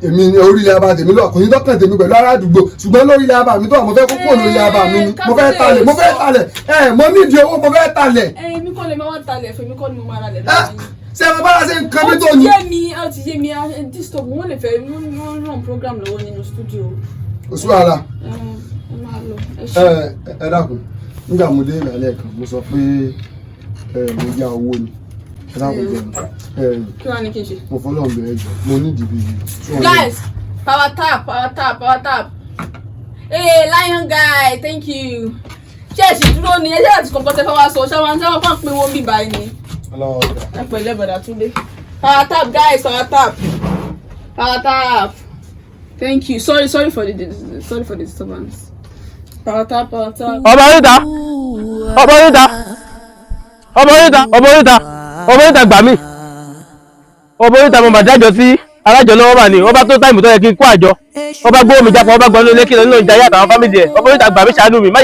èmi ni orílẹ̀ abá tèmi lọ kò ní dọ́kàn tèmi pẹ̀lú ará àdúgbò ṣùgbọ́n lórílẹ̀ abá mi tó wà mo fẹ́ kókó lórílẹ̀ abá mi ni mo fẹ́ talẹ̀ mo nídìí owó mo fẹ́ talẹ̀. èmi kọ́ lè máa wá talẹ̀ fún mi kọ́ ni mo máa ra lẹ̀ lọ́wọ́ yín. ṣé ẹ bá ṣe nǹkan bí tó ní. ó ti yé mi disturb wọn lè fẹ́ run program lọ́wọ́ nínú studio. kò sí wàhálà. ẹ máa lọ ẹ dákun nígbà mo dé ìrẹ̀lẹ̀ kan mo sọ pé mo yá owó ni ẹ dákun jẹun. kí wàá ní kí n ṣe. mo fọlọ́ ọ̀bẹ ẹ̀jọ̀ mo ní ìdìbò yìí. guys power tap. Hey lion guy thank you. ṣé ẹ ṣì dúró ni ẹ ṣe àti kọ̀ọ̀kan tẹ fẹ́ wá sọ ṣé wọn kàn pín wọn bí báyìí ni. ẹ pẹ̀lẹ́ bọ̀dà Túndé. Power tap guys power tap. Thank you sorry for the disturbance. Power tap. ọmọ oríta gbà mí ọmọ oríta mo mà dájọ́ sí alájọ lọ́wọ́ mà ní ọba tó táìmù tó yẹ kí n kó àjọ ọba gbówó mi jápọ̀ ọba gbọ́nú lékè nínú ìjà yàtọ̀ àwọn fámìlì ẹ̀ ọmọ oríta gbà mí ṣàánú mi má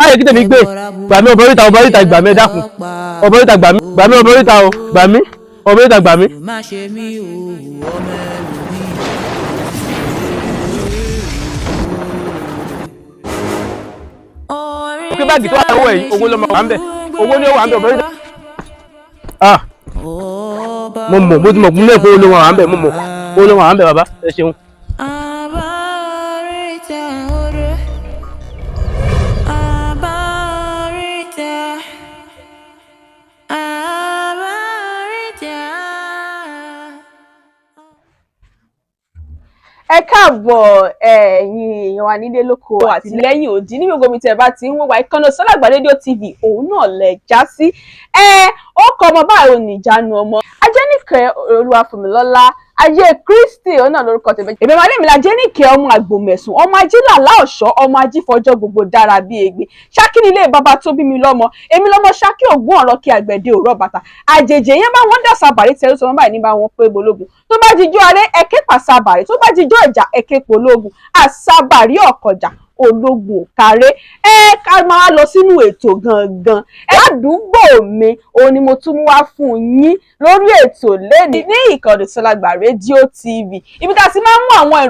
yẹ kí tèmi gbé gbà mí ọmọ oríta gbà mí ẹ dákun ọmọ oríta gbà mí ọmọ oríta o gbà mí ọmọ oríta gbà mí. kí báàgì tó wà lọ́wọ́ yìí owó ló máa wà ń bẹ̀ owó ni ó wà ń bẹ̀ ọmọ oríta. mo ti mọ̀ kún lẹ́ẹ̀kọ́ olówó àwọn àmbẹ̀ mo mọ̀ olówó àwọn àmbẹ̀ bàbá ẹ ṣeun. ẹ káàbọ̀ ẹ̀yin èèyàn wa nílé lóko àti lẹ́yìn òdì ní gbogbo mi tẹ́ bá ti ń wọ́n wá ìkànnì Sọ́lágbà rédíò TV òun náà lẹ̀ já sí ó kọ ọmọ báyìí ò ní ìjánu ọmọ Ajẹ́nìkẹ́ Olúwafúnmilọ́lá Ajé Kristi òun náà lórúkọ tẹ̀mẹ́ èmi máa lé mi Ajẹ́nìkẹ́ ọmọ àgbòmẹ̀sùn ọmọ ajílàlá ọ̀ṣọ́ ọmọ ajífọjọ́ gbogbo dára bí egbe Ṣákí nílé bàbá tó bí mi lọ́mọ èmi lọ́mọ Ṣákí ògún ọ̀rọ̀ kí àgbẹ̀dẹ òrọ̀ bàtà àjèjì yẹn bá wọn dà sábàrí tẹ̀lé sọmọ báyìí ní bá wọn pé bológun tó bá jíjọ́ alẹ́ ẹ̀kẹ́ pàṣàbàrí tó bá jíjọ́ ìjà ẹ̀kẹ́ pológun àṣàbàrí ọ̀kọ̀jà ológun òkàrẹ ká máa lọ sínú ètò gangan ládùúgbò mi òun ni mo tún mú wá fún yín lórí ètò lẹ́ni ní ìkànnì Sọ́lágbà rédíò TV ibi tá a ti máa ń mú àwọn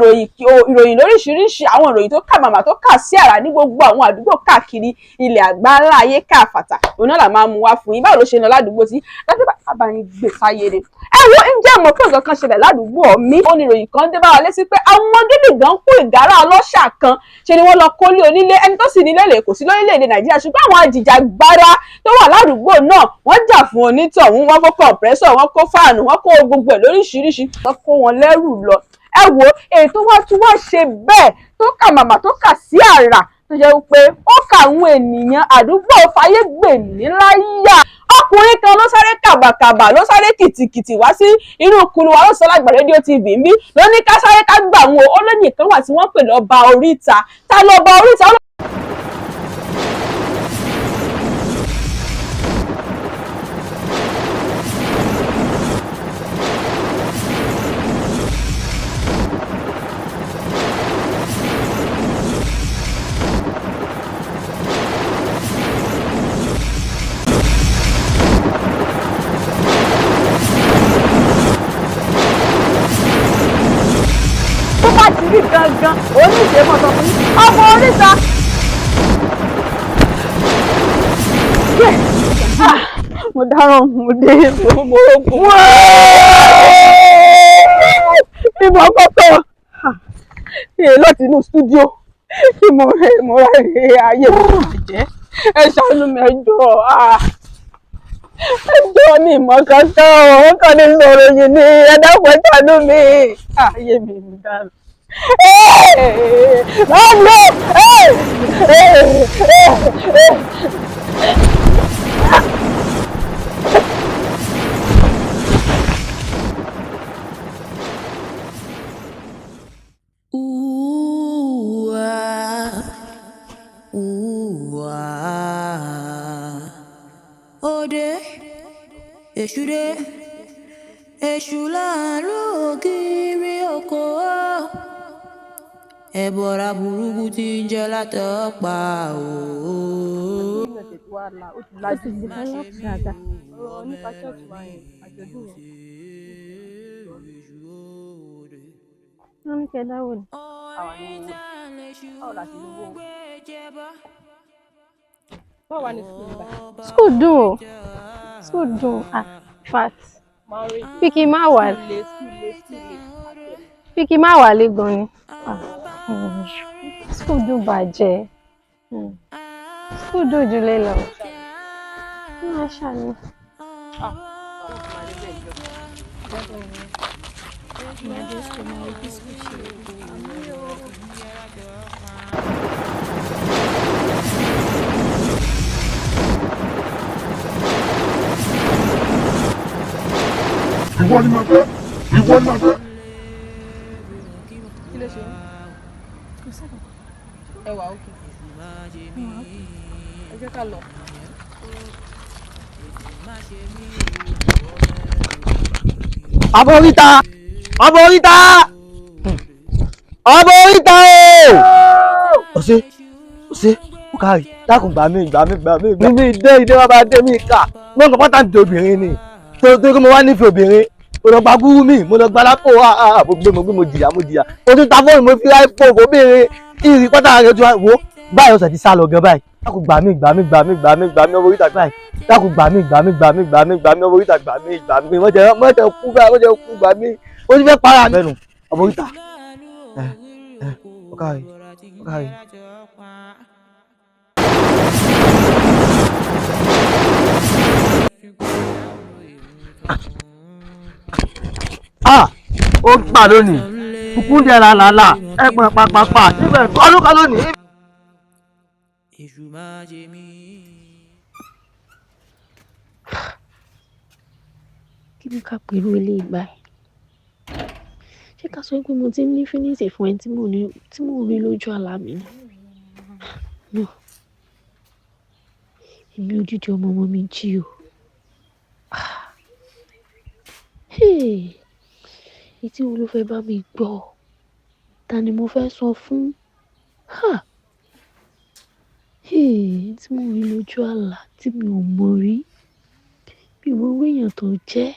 ìròyìn lóríṣiríṣi àwọn ìròyìn tó kà màmá tó kà sí àrà ní gbogbo àwọn àdúgbò káàkiri ilẹ̀ àgbáńlá ayé káàfàtà òun náà là máa mú wá fún yín báwo ló ṣe ń lọ ládùúgbò tí láti bá yín gbé sáyé rẹ̀ ẹ wo ǹjẹ́ mọ̀ pé nǹkan kan ṣẹlẹ̀ ládùúgbò mi ó ní ìròyìn kan dé bá wa létí pé àwọn gídígàn kó ìgárá ọlọ́ṣà kan ṣe ni wọ́n lọ kólé onílé ẹni tó sì nílé lè kò sí lórílẹ̀‐èdè Nàìjíríà ṣùgbọ́n àwọn ajìjàgbara tó wà ládùúgbò náà wọ́n jà fún onítọ̀hún wọ́n kó kọ̀ǹpẹ́sọ̀ wọ́n kó fáànù wọ́n kó gbogbo ẹ̀ lóríṣiríṣi wọ́n kó wọn lẹ́rù lọ ẹ wo èyí tó wá tún wá ṣe bẹ́ẹ̀ tó kà màmá tó kà sí àrà tó jẹ́ wípé ó kà àwọn ènìyàn àdúgbò Fáyégbèmí láyà ọkùnrin kan ló sáré kàbàkàbà ló sáré kìtìkìtì wá sí inú kulu wa Sọ́lágbà rédíò TV mi ló ní ká sáré ká gbà wọn olóyìn kan wà tí wọ́n pè lọ́ba oríta ta lọ́ba oríta. rí gangan oníṣẹ́ mọ́ sọ fún ọmọ oríta. mo dáràn mo dé mo rògbò. Ìmọ̀ kọ́kọ́ láti inú stúdíò mo ra ayé mi bàjẹ́ ẹ ṣàánú mi ẹjọ́ ní ìmọ̀ kankan òun kàn ní sọ̀rọ̀ yìí ní ẹ dákun ẹ ṣàánú mi ayé mi dára. Ode, eshude, eshulalu kiri oko. Ẹ̀bọ̀ra burúkú tí ń jẹ́ látọ̀pá o. Ó ti develop dáadáa. Ọ̀rọ̀ nípa church wa yẹn, àjọ̀dún yẹn. Wọ́n ní kẹ́ dáwọ́ ni. Àwa ní owó. Báwo la ṣe lówó? Báwo wà ní school nígbà? School dùn o. School dùn. Fat. Bí kí n má wà. Bí kí n má wà lé gan ni. School dùn bàjẹ́. School dùn jùlé lọ. Má ṣàánú. Ìwọ ni màá fẹ́. Ìwọ ni màá fẹ́. Kí ló ṣe? Kò sábà. Ẹ wà òkè. Ẹ jẹ́ ká lọ. Ọbọ̀ oríta! Ọbọ̀ oríta! Ọbọ̀ oríta o! Ọ̀sẹ̀ ó kárí dákun gbà mí. Mi ìdé wa bá dé mi kà. Mo ń kọ́ pátá ní obìnrin ni. Torí mo wá nífẹ̀ẹ́ obìnrin. Mo lọ gba gúrú mi, mo lọ gba lápò mo jìyà. Mo tún ta fóònù mo fi ra ipò obìnrin. Ìrì pátá rẹ̀ tún wò báyìí ọ̀sẹ̀ ti sá lọ gan báyìí. Dákun gbà mí ọbọ̀ oríta báyìí. Dákun gbà mí ọbọ̀ oríta gbà mí. Wọ́n jẹ́ kú gbà mí. Ó ti fẹ́ para mi. Bẹ́ẹ̀nu ọbọ̀ oríta. Ó kárí. Ó gbà lónìí kúkú ń jẹrà làálà ẹ̀pọ̀n pàpàpà síbẹ̀ kọ́lùkọ́ lónìí. Kí ni ká pẹ̀lú ilé ìgbà ẹ̀? Ṣé ká sọ pé mo ti ní fínísì fún ẹ tí mò ń rí lójú àlá mi ni? No. Èmi ojúde ọmọ mi jí o. Etí wo ló fẹ́ bá mi gbọ́? Ta ni mo fẹ́ sọ fún? Tí mò ń rí lójú àlá tí mi ò mọ̀ rí. Mi ò mọ̀ èèyàn tó jẹ́.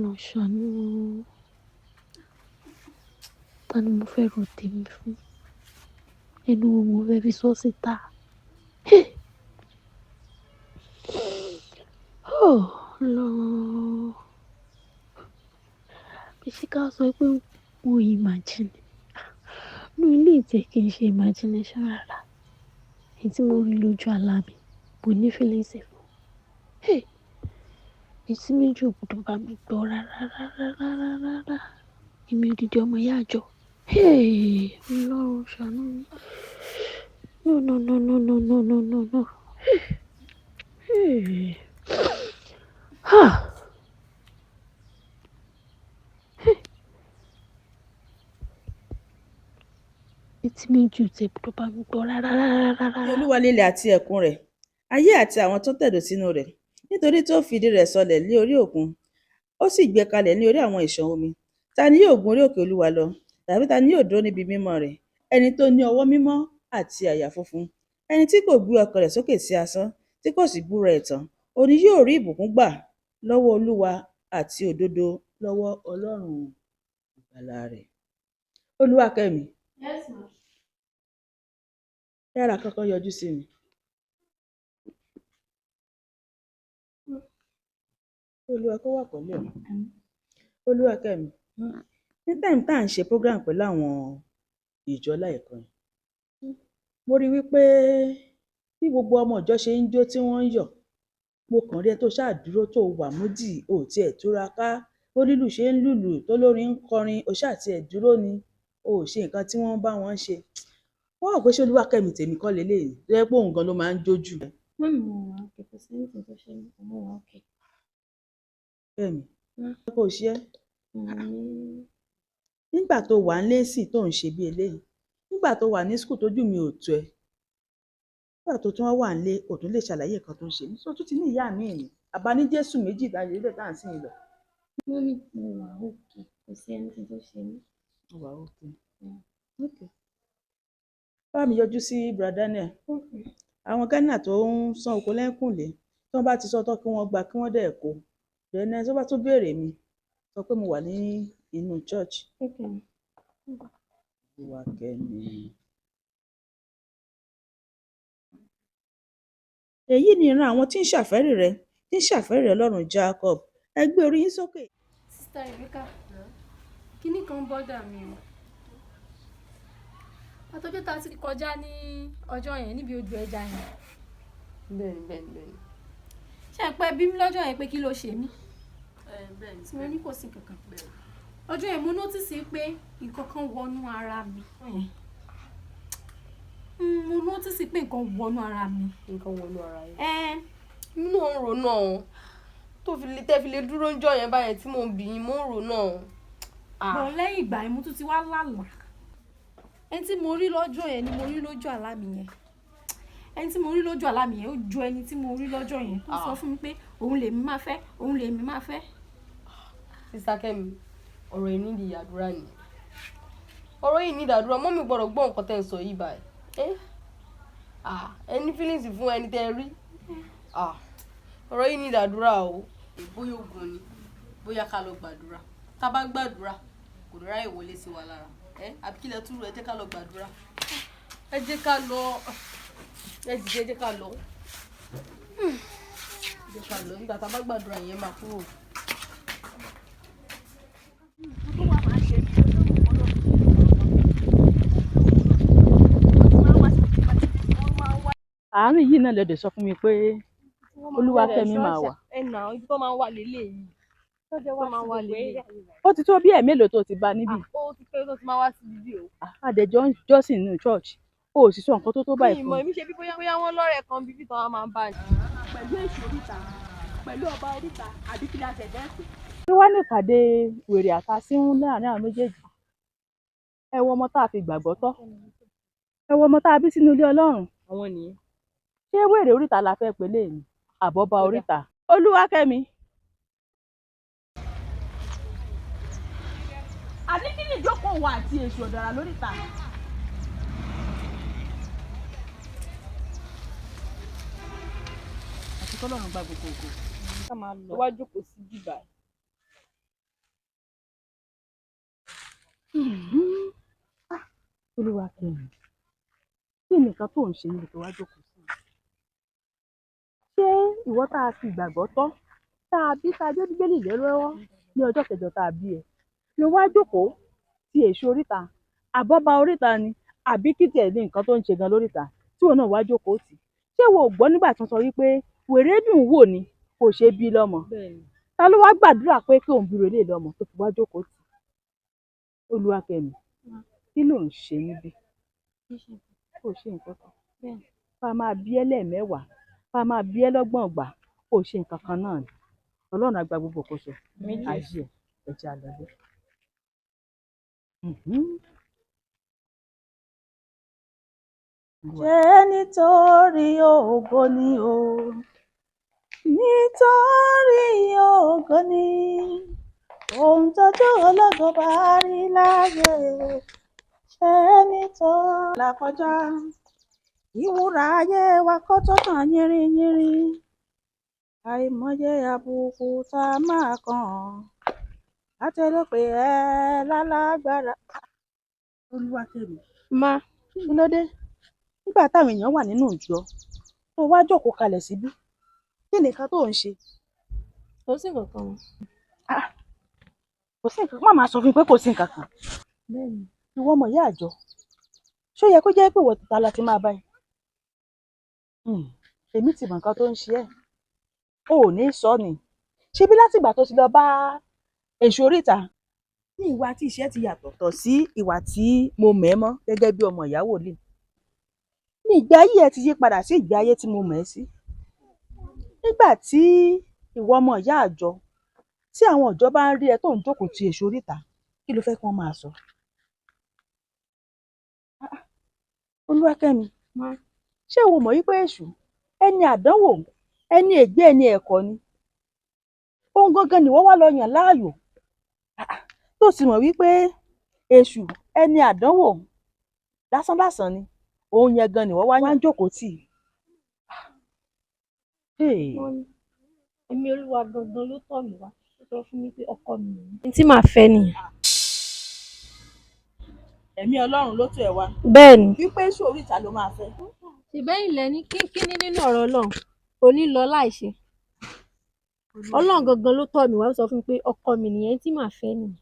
Lọ ṣàánú. Ta ni mo fẹ́ rò tèmi fún? Ẹnu wo mo fẹ́ fi sọ síta? Lọ. Ṣé ká sọ pé mo imagine? No, ilé ìtẹ̀ kì í ṣe imagination rárá. Èyí tí mo rí lójú àlá mi, mo ní feelings fún. Etí méjì ò gbọdọ̀ bá mi gbọ́ rárá. Èmi odidi ọmọ ìyá àjọ. Ọlọ́run ṣàánú mi. No. Etí méjì ò tẹ̀ gbọdọ̀ bá mi gbọ́ rárá. Olúwa lélẹ̀ àti ẹ̀kún rẹ̀, ayé àti àwọn tó tẹ̀dó sínú rẹ̀, nítorí tó fìdí rẹ̀ sọlẹ̀ lé orí òkun, ó sì gbé kalẹ̀ ní orí àwọn ìṣàn omi. Ta ni yóò gun orí òkè Olúwa lọ? Tàbí ta ni yóò dúró níbi mímọ́ rẹ̀? Ẹni tó ní ọwọ́ mímọ́ àti àyà funfun, ẹni tí kò gbé ọkàn rẹ̀ sókè sí asán, tí kò sì búra ẹ̀tàn, òní yóò rí ìbùkún gbà lọ́wọ́ Olúwa àti òdodo lọ́wọ́ Ọlọ́run ìgbàlà rẹ̀. Olúwakẹ́mi. Yes, ma. Yàrá kankan yọjú sí mi. Olúwa kó wà pẹ̀lú ẹ̀. Olúwa kẹ́mi ní táìmù tá à ń ṣe program pẹ̀lú àwọn ìjọ láìpẹ́ mo rí wípé bí gbogbo ọmọ ìjọ ṣe ń jó tí wọ́n ń yọ̀ mo kàn rí ẹ tó ṣáà dúró tó wà múdì ò tiẹ̀ túraká ó lílù ṣe ń lùlù tó lórin ń kọrin ó ṣáà tiẹ̀ dúró ni ó ṣe nǹkan tí wọ́n bá wọn ṣe wọ́n rò pé ṣé Olúwakẹ́mi tèmi kọ́ leléyìí tó yẹ pé òun gan ló máa ń jójú. Mọ́mì mo wà ókè kò sí anything tó ṣe mí mo wà ókè. Bẹ́ẹ̀ni kò ṣe é nígbà tó wà nílé sí tó ń ṣe bí eléyìí nígbà tó wà ní skul tójú mi ò tó ẹ nígbà tó tún wà nílé ò tún lè ṣàlàyé nǹkan tó ń ṣe mí tó tún ti ní ìyá mi ìní àbá ní Jésù méjì ìdájọ́ ilé tá à ń sìn lọ. Mọ́mì mo wà ókè kò sí anything tó ṣe mí. Mo wà ókè. Bá mi yọjú sí brother Daniel àwọn Ghana tó ń san oko lẹ́kùnlé tí wọ́n bá ti sọ tán kí wọ́n gba kí wọ́n dẹ̀ kó ẹni tó bá tún béèrè mi sọ pé mo wà ní inú church. Olúwakẹ́mi. Èyí ni ìran àwọn tí ń ṣàfẹ́rí rẹ tí ń ṣàfẹ́rí rẹ lọ́rùn Jacob ẹ gbé orí yín sókè. Sista Rebecca kíní kan bọ́dà mi o àtọ́jọ́ tá a ti kọjá ní ọjọ́ yẹn níbi odò ẹja yẹn. Bẹ́ẹ̀ni. ṣé ẹ pẹ́ bí mi lọ́jọ́ yẹn pé kí ló ṣe mí. Bẹ́ẹ̀ni tí mo ní kò sí kankan. Ọjọ́ yẹn mo nọ́tìsì pé nǹkan kan wọnú ara mi. Mo nọ́tìsì pé nǹkan wọnú ara mi. Nǹkan wọnú ara yẹn. Inú ò ń ro náà tó fi lè tẹ́ fi lè dúró ń jọ yẹn báyẹn tí mò ń bì yín mò ń ro náà. Bọ̀ lẹ́yìn ìgbà yẹn mo tún ti wá lálàá. Ẹni tí mo rí lọ́jọ́ yẹn ni mo rí lójú àlá mi yẹn. Ẹni tí mo rí lójú àlá mi yẹn ó ju ẹni tí mo rí lọ́jọ́ yẹn tó sọ fún mi pé òun lèmi máa fẹ́ òun lèmi máa fẹ́. Sista Kẹ́mi ọ̀rọ̀ yìí nídìí àdúrà ni ọ̀rọ̀ yìí nídìí àdúrà mọ́mì gbọ́dọ̀ gbọ́ nǹkan tẹ́ ń sọ yìí báyìí ẹni feelings fún ẹni tẹ́ rí ọ̀rọ̀ yìí nídìí àdúrà o. Bóyá ogun ni bóyá ká lọ gbàdúrà tá a bá gbàdúrà kò ní ráyè wọlé sí wa lára àbí kílẹ̀ túrú ẹ jẹ́ ká lọ gbàdúrà ẹ jẹ́ ká lọ ẹ jẹ́ ká lọ nígbà tá a bá gbàdúrà yẹn máa kúrò. àárín yìí náà lẹ́dẹ̀ sọ fún mi pé Olúwakẹ́mi máa wà. ẹnà ibi tó máa ń wà lélẹ̀ yìí tó máa ń wà lélẹ̀. ó ti tó bí ẹ̀mélòó tó ti bá níbí. ó ti pé tó ti máa wá sí bíbí o. àdẹjọ́ ń jọ́sìn nínú church ó sì sọ nǹkan tó báyìí fún mi. èmi ṣe bí bóyá wọ́n lọ́rẹ̀ kan bíbí tán wá máa ń bá a. pẹ̀lú èṣù oríta pẹ̀lú ọba oríta àbí kí láti ẹ̀dẹ́ ẹ̀sìn. kí wàá ní ìpàdé wèrè àtàsíhún láàrin àwọn méjèèjì ẹ wo ọmọ tá a fi gbàgbọ́ tọ́ ẹ wo ọmọ tá a bí sínú ilé Ọlọ́run. àwọn nìyẹn. ṣé wèrè oríta la fẹ́ pè léyìn àbọ̀bá oríta. Olúwakẹ́mi. àní kí ni ìjókòó wa àti èṣù ọ̀dàrà lóríta. àti kọ́lọ́run gba gbogbo ògo. ká máa lọ wájú kò sí bíbá. Olúwakẹ́mi kí nìkan tó ń ṣe níbi tó wá jókòó sí i. ṣé ìwọ tá a fi ìgbàgbọ́ tọ́ tá a bí tá a gbé bíbélì lé lọ́wọ́ ní ọjọ́ kẹjọ tá a bí ẹ ló wá jókòó ti èṣù oríta àbọ̀bá oríta ni àbí kí tiẹ̀ ní nǹkan tó ń ṣe gan lóríta tí òun náà wá jókòó tì ṣé wo ò gbọ́ nígbà tí wọ́n sọ wípé wèrè dùn wò ni kò ṣe bí lọ́mọ ta ló wá gbàdúrà pé kí òun bí rèé lọ́mọ tó fi wá jókòó tì. Olúwakẹ́mi kí ló ń ṣe níbí kò ṣe nǹkan kan fa máa bí ẹ lẹ́ẹ̀mẹ́wàá fa máa bí ẹ lọ́gbọ̀n ọgbà kò ṣe nǹkan kan náà ni Ọlọ́run á gba gbogbo àkóso ayé ẹ jẹ́ á lọlé. ṣé nítorí ògo ni o nítorí ògo ni ohun tójú ológo bá rí láyé ṣé nítorí làkọjá ìwúrà ayé wa kó tó tàn yínrínyínrín àìmọye àbùkù tá a máa kàn látẹlẹpẹ ẹ lálágbára. Olúwakẹ́mi. má kí ló dé nígbà táwọn èèyàn wà nínú ìjọ tó wá jókòó kalẹ̀ síbí kí nìkan tó ń ṣe. kò sí nǹkan kan mọ́. kò sí nǹkan má máa sọ fún mi pé kò sí nǹkan kan. bẹ́ẹ̀ni. ìwọ ọmọ ìyá àjọ ṣó yẹ kó jẹ́ pé ìwọ tìta la ti máa bá ẹ. èmi ti mọ nǹkan tó ń ṣe ẹ́ o ò ní sọ ni ṣebí látìgbà tó ti lọ bá èṣù oríta ní ìwà tí iṣẹ́ ti yàtọ̀ sí ìwà tí mo mọ̀ ẹ́ mọ́ gẹ́gẹ́ bí ọmọ ìyá wòlíì ní ìgbé ayé ẹ ti yí padà sí ìgbé ayé tí mo mọ̀ ẹ́ sí. nígbà tí ìwọ ọmọ ìyá àjọ tí àwọn ọ̀jọ́ bá ń rí ẹ tó ń jókòó ti èṣù oríta kí ló fẹ́ kí wọ́n máa sọ. Olúwakẹ́mi ṣé o mọ̀ wípé èṣù ẹni àdánwò ẹni ègbé ẹni ẹ̀kọ́ ni ohun gangan ni wọ́n wá lọ yàn láàyò tó sì mọ̀ wípé èṣù ẹni àdánwò lásánlásán ni òun yẹn gan ni wọ́n wá ń jókòó tì. èmi olúwa gangan ló tọ̀ mí wá ó sọ fún mi pé ọkọ mi nìyí tí màá fẹ́ nìyẹn. ẹ̀mí ọlọ́run ló tọ̀ ẹ́ wá. bẹ́ẹ̀ni. wípé èṣù oríta ló máa fẹ́. ṣèbẹ́yìn lẹ́ni kínkínní nínú ọ̀rọ̀ ọlọ́run kò ní lọ láìṣe. ọlọ́run gangan ló tọ̀ mí wá ó sọ fún mi pé ọkọ mi nìyẹn tí màá fẹ́ nìyẹn.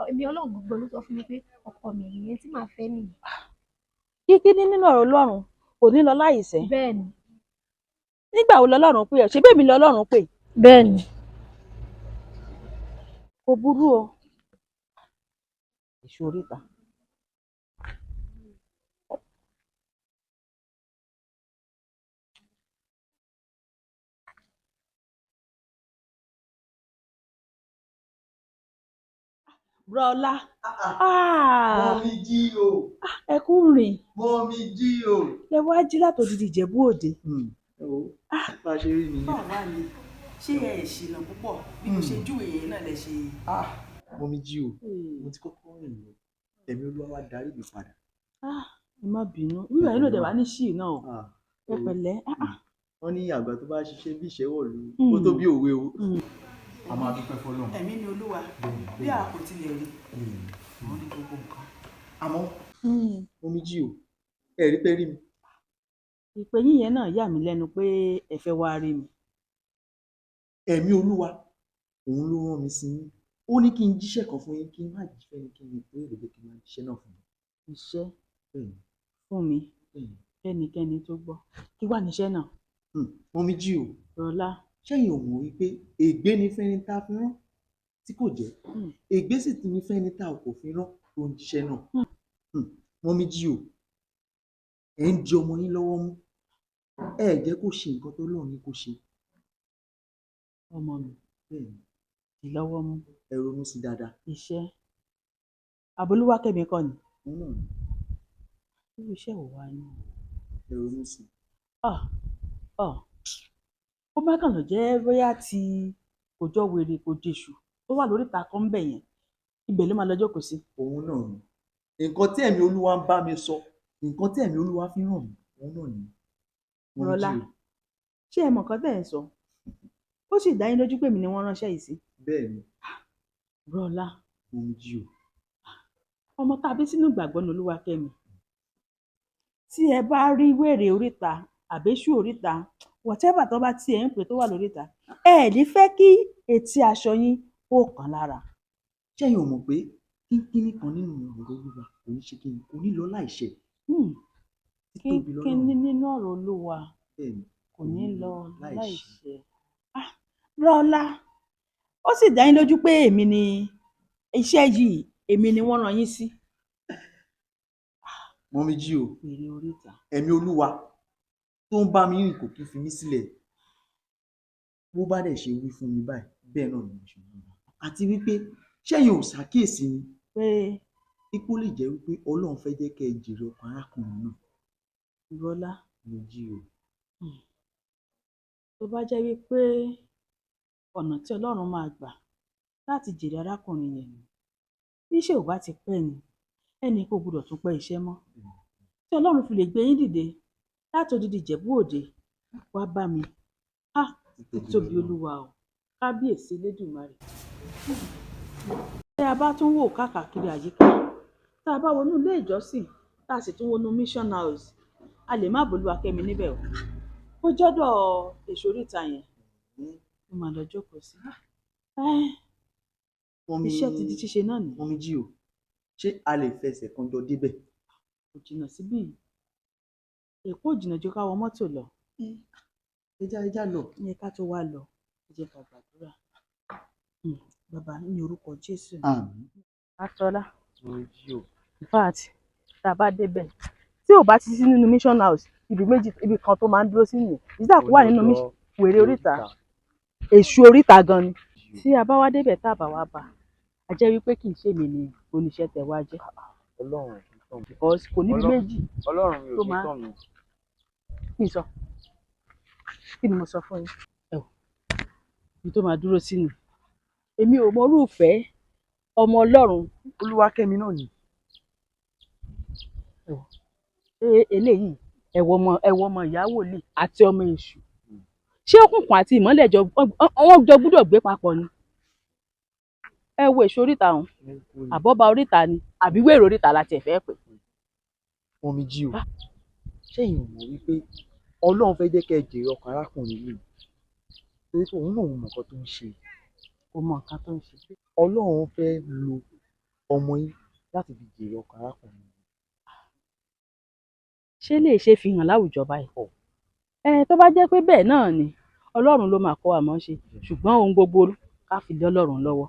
èmi ọlọ́run gangan ló sọ fún mi pé ọkọ mi nìyẹn tí màá fẹ́ nìyẹn. kínkínní nínú ọ̀rọ̀ ọlọ́run kò ní lọ láìṣẹ. bẹ́ẹ̀ni. nígbà wo lọ́lọ́run pè ẹ́ ṣé bẹ́ẹ̀ mi lọ́lọ́run pè. bẹ́ẹ̀ni. kò burú o. èṣù oríta. Brọlá. Mọ́mí jí o. Ẹ kú rìn. Mọ́mí jí o. Lẹ wá jí látòdìdì Ìjẹ̀bú Òde. Bá a ṣe rí nìyẹn. Báwo wá ni? Ṣé ẹ ṣìnà púpọ̀ bí mo ṣe júwe yẹn náà lẹ ṣe? Mọ́mí jí o. Mo ti kọ́kọ́ rìn lọ. Ẹ̀mí Olúwa wá darí mi padà. Ẹ má bínú. Wíwà yín ló dẹ̀ wá ní ṣì náà. Ẹ pẹ̀lẹ́. Wọ́n ní àgbà tó bá ṣiṣẹ́ bí ìṣẹ́wọ̀ ló ó tó bí òwe o. A máa dúpẹ́ fọlọ́run. Ẹ̀mí ni Olúwa bí a kò tilẹ̀ rí. Wọ́n ní gbogbo nǹkan. Àmọ́ Mọ́mí jí o. Ẹ rí pé rí mi. Ìpè yín yẹn náà yà mí lẹ́nu pé ẹ fẹ́ wá rí mi. Ẹ̀mí Olúwa òun ló rán mi sí yín. Ó ní kí n jíṣẹ́ kan fún yín kí n má jíṣẹ́ ní kí n pé èrè kí n má jíṣẹ́ náà fún mi. Iṣẹ́ fún mi kẹ́nikẹ́ni tó gbọ́. Kí wà níṣẹ́ náà? Mọ́mí jí o. Rọlá. Ṣẹ́yìn ò mọ̀ wípé ègbé ni fẹ́ni tá a fi rán tí kò jẹ́. Ègbé sì tún ni fẹ́ni tá a kò fi rán tó ń jíṣẹ́ náà. Mọ́mí jí o. Ẹ ń di ọmọ yín lọ́wọ́ mú. Ẹ jẹ́ kó ṣe nǹkan tó lọ́run ní kó ṣe. Ọmọ mi di lọ́wọ́ mú. Ẹ ronú sí dáadáa. Iṣẹ́ Àbólúwákẹ́mi kọ́ ni. Irú iṣẹ́ wo wá ní? Ẹ ronú sí. Ó má kàn lọ jẹ́ bóyá ti kò jọ wèrè kò jèṣù tó wà lórí ìta kan bẹ̀ yẹn ibẹ̀ ló máa lọ jókòó sí. Òun náà ni nǹkan tí ẹ̀mí Olúwa ń bá mi sọ nǹkan tí ẹ̀mí Olúwa fi hàn mí òun náà ni. Rọlá ṣé ẹ mọ̀ nǹkan tẹ́ ẹ̀ ń sọ ó sì dá yín lójú pé mi ni wọ́n ránṣẹ́ yìí sí. Bẹ́ẹ̀ni. Rọlá. Òun jí o. ọmọ tàbí sínú ìgbàgbọ́ ní Olúwakẹ́mi tí ẹ bá rí wèrè oríta àbẹ́ṣù oríta whatever tó bá tiẹ̀ ń pè tó wà lóríta ẹ ní fẹ́ kí etí aṣọ yín ó kàn lára. Ṣẹ́yìn ò mọ̀ pé kínkínní kan nínú ọ̀rọ̀ Olúwa kò ní ṣe kí n kò ní lọ láìṣẹ. kínkínní nínú ọ̀rọ̀ Olúwa kò ní lọ láìṣẹ. Rọlá ó sì dá yín lójú pé èmi ni iṣẹ́ yìí èmi ni wọ́n rán yín sí. Mọ́mí jí o. Ẹ̀mí Olúwa tó ń bá mi rìn kò kí fi mí sílẹ̀. Bó bá dẹ̀ ṣe wí fún mi báyìí bẹ́ẹ̀ náà ni mo ṣe wí. Àti wípé ṣẹ́yìn ò ṣàkíyèsí ni pé ipò lè jẹ́ wípé Ọlọ́run fẹ́ jẹ́ kẹ́ ẹ jèrè ọkàn arákùnrin náà. Rọlá. Mo jí o. Tó bá jẹ́ wípé ọ̀nà tí Ọlọ́run máa gbà láti jèrè arákùnrin yẹn ni iṣẹ́ ò bá ti pẹ́ ni ẹnì kò gbọdọ̀ tún pẹ́ iṣẹ́ mọ́. Tí Ọlọ́run fi lè gbé yín dìde láti odidi Ìjẹ̀bú Òde wá bá mi tóbi Olúwa o kábíyèsí Elédùmarè. Tí a bá tún wò káàkiri àyíká tá a bá wọnú ilé ìjọsìn tá a sì tún wọnú mission house a lè má b'Olúwakẹ́mi níbẹ̀ o ó jọ́dọ̀ èṣù oríta yẹn ó máa lọ jókòó sí. Iṣẹ́ ti di ṣíṣe náà nìyí. Mọ́mí jí o, ṣé a lè fẹsẹ̀ kan jọ débẹ̀? Kò jìnnà síbí. Èkó ò jìnnà ju ká wọ mọ́tò lọ. Ẹja lọ. Ní ká tó wá lọ, ẹ jẹ́ ká gbàdúrà. Bàbá ní orúkọ Jésù. Àmín. Aṣọlá. Mọ́mí jí o. In fact, tá a bá débẹ̀, tí ò bá ti sí nínú mission house, ibi kan tó máa ń dúró sí nìyẹn. Ìsìláàkú wà nínú wèrè oríta, èṣù oríta gan ni. Tí a bá wá débẹ̀ tá a bá wá bá, a jẹ́ wípé kì í ṣe èmi ni oníṣẹ́ tẹ̀ wá jẹ́. Ọlọ́run ò fi because kò níbi méjì Ọlọ́run ò fi tán mi. Kí ni mo sọ fún yín? Ibi tó máa dúró sí ni. Èmi ò mọ orúfẹ́ ọmọ Ọlọ́run Olúwakẹ́mi náà ni. Eléyìí ẹ̀wọ̀ ọmọ ìyá wòlíì àti ọmọ èṣù. Ṣé òkùnkùn àti ìmọ́lẹ̀ wọ́n jọ gbúdọ̀ gbé papọ̀ ni? Ẹ wo èṣù oríta ọ̀hún, àbọ́ba oríta ni, àbí wèrè oríta la tiẹ̀ fẹ́ pè. Mọ́mí jí o, ṣé ìyẹn mọ̀ wípé Ọlọ́run fẹ́ jẹ́ kẹ́ ẹ jèrè ọkàn arákùnrin yìí? Torí pé òun náà mọ nǹkan tó ń ṣe. Ó mọ nǹkan tó ń ṣe. Ọlọ́run fẹ́ lo ọmọ yín láti fi jèrè ọkàn arákùnrin yìí. Ṣé lè ṣe fi hàn láwùjọ báyìí? Tó bá jẹ́ pé bẹ́ẹ̀ náà ni Ọlọ́run ló máa kọ́ wa mọ́ ṣe, ṣùgbọ́n ohun gbogbo ká fi lé Ọlọ́run lọ́wọ́.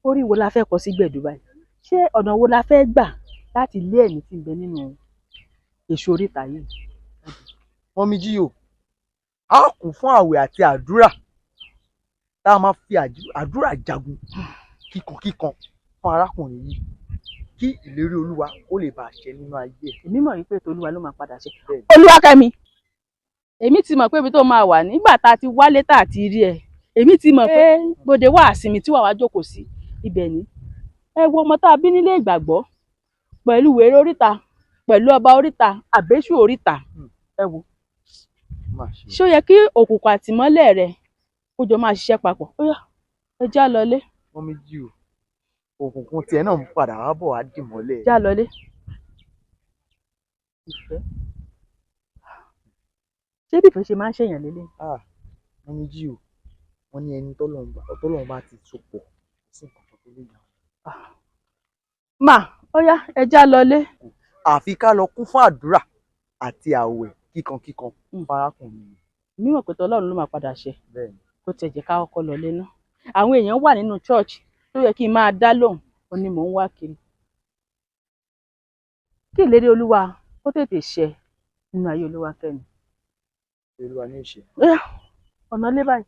Orí wo la fẹ́ kọ sí gbẹ̀dú báyìí? Ṣé ọ̀nà wo la fẹ́ gbà láti lé ẹ̀mí tí ń bẹ nínú èṣù oríta yìí? Mọ́mí jí o, a kún fún àwẹ̀ àti àdúrà tá a máa fi àdúrà jagun kíkankíkan fún arákùnrin yìí kí ìlérí Olúwa ó lè bá a ṣẹ nínú ayé ẹ̀. Èmi mọ̀ wípé ètò Olúwa ló máa padà ṣe. Olúwakẹ́mi, èmi ti mọ̀ pé ibi tó máa wà nígbà tá a ti wálé tá a ti rí ẹ, èmi ti mọ̀ pé bòde wà àsinmi tí wà wá jókòó sí ibẹ̀ ni. Ẹ wo ọmọ tá a bí nílé ìgbàgbọ́ pẹ̀lú wèrè oríta, pẹ̀lú ọba oríta, àbẹ́ṣù oríta. Ẹ wo, ṣé ó yẹ kí òkùnkùn àtìmọ́lẹ̀ rẹ kó jọ máa ṣiṣẹ́ papọ̀? Ó yá, ẹ já lọlé. Mọ́mí jí o, òkùnkùn tiẹ̀ náà ń padà wá bọ̀ wá dì mọ́lẹ̀. Já lọlé. Ìfẹ́. Ṣé bí ìfẹ́ ṣe máa ń ṣèyàn lélẹ̀? Mọ́mí jí o, wọ́n ní ẹni tọ́lọ́run bá ti so pọ̀ sí nǹkan tó lè yà. Mà, ó yá, ẹ já lọlé. Àfi ká lọ kún fún àdúrà àti àwẹ̀ kíkankíkan fárákùnrin yìí. Mi mọ̀ pé tọ́lọ́run ló máa padà ṣe. Kó tiẹ̀ jẹ́ ká kọ́kọ́ lọlé náà. Àwọn èèyàn wà nínú church tó yẹ kí n máa dá lóhùn, ó ní mò ń wá kiri. Kí ìlérí Olúwa ó tètè ṣẹ nínú ayé Olúwakẹ́mi. Olúwa ní ìṣe. Ọ̀nà lé báyìí.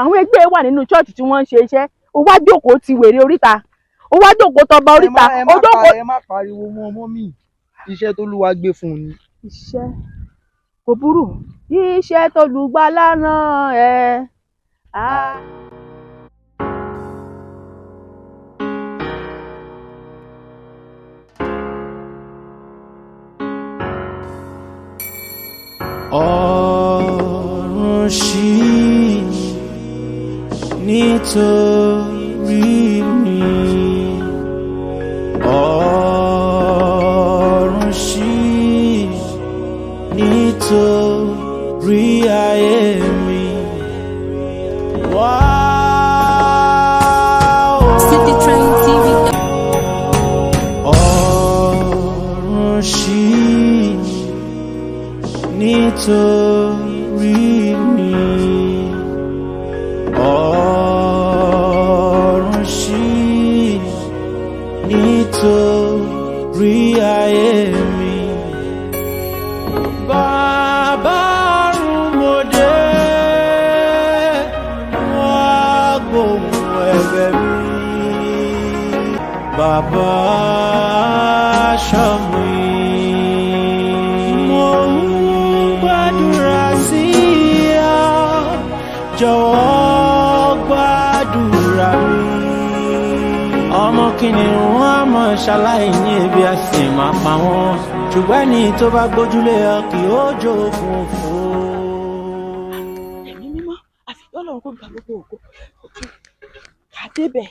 Àwọn ẹgbẹ́ wà nínú church tí wọ́n ń ṣe iṣẹ́, ó wá jókòó ti wèrè oríta, ó wá jókòó tọba oríta. Ẹ má pariwo mọ́ ọmọ mi, iṣẹ́ t'Olúwa gbé fún un ni. Iṣẹ́ kò burú, iṣẹ́ t'Olùgbàlà rán ẹ. Ọ̀run ṣí nítorí mi. Ọ̀run ṣí nítorí ayé mi. Wá City Train TV. ọ̀run ṣí nítorí mi. Ọ̀run ṣí nítorí ayé mi. Bàbá ọ̀run mo dé, wá gbóhùn ẹ̀bẹ̀ mi. Bàbá aṣọ mi, mo ń gbàdúrà sí ọ, jọ̀wọ́ gbàdúrà mi. Ọmọ kìnìún á mọ̀ ṣaláìní ebi á sì máa pa wọ́n, ṣùgbọ́n ẹni tó bá gbójúlé ọ kì ó jogún òfò. Ẹ̀mí mímọ́, àfi Ọlọ́run kó gba gbogbo ògo. Ká débẹ̀,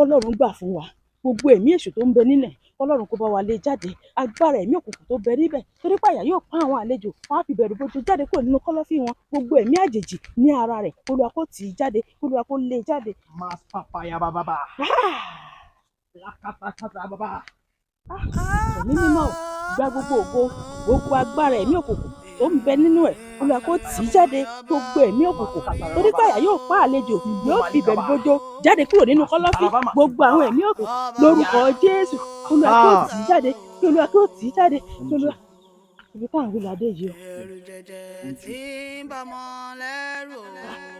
Ọlọ́run gbà fún wa. Gbogbo ẹ̀mí èṣù tó ń bẹ nílẹ̀, Ọlọ́run kó bá wa lé jáde agbára ẹ̀mí òkùnkùn tó bẹ níbẹ̀ torí pé àyà yóò pa àwọn àlejò wọn á fi bẹ̀rù bójú jáde kúrò nínú kọ́lọ́fín wọn gbogbo ẹ̀mí àjèjì ní ara rẹ̀ Olúwa kó tì í jáde Olúwa kó lé jáde. Mas papaya baba. Lakata baba. Ẹ̀mí mímọ́ gba gbogbo ògo agbára ẹ̀mí òkùnkùn tó ń bẹ nínú ẹ̀ Olúwa kó tì í jáde gbogbo ẹ̀mí òkùnkùn torí pé àyà yóò pa àlejò yóò fi bẹ̀rù bójú jáde kúrò nínú kọ́lọ́fín gbogbo àwọn ẹ̀mí òkùnkùn lórúkọ Jésù Olúwa kó tì í jáde kí Olúwa kó tì í jáde kí Olúwa ibi táwọn wí ládé yìí o.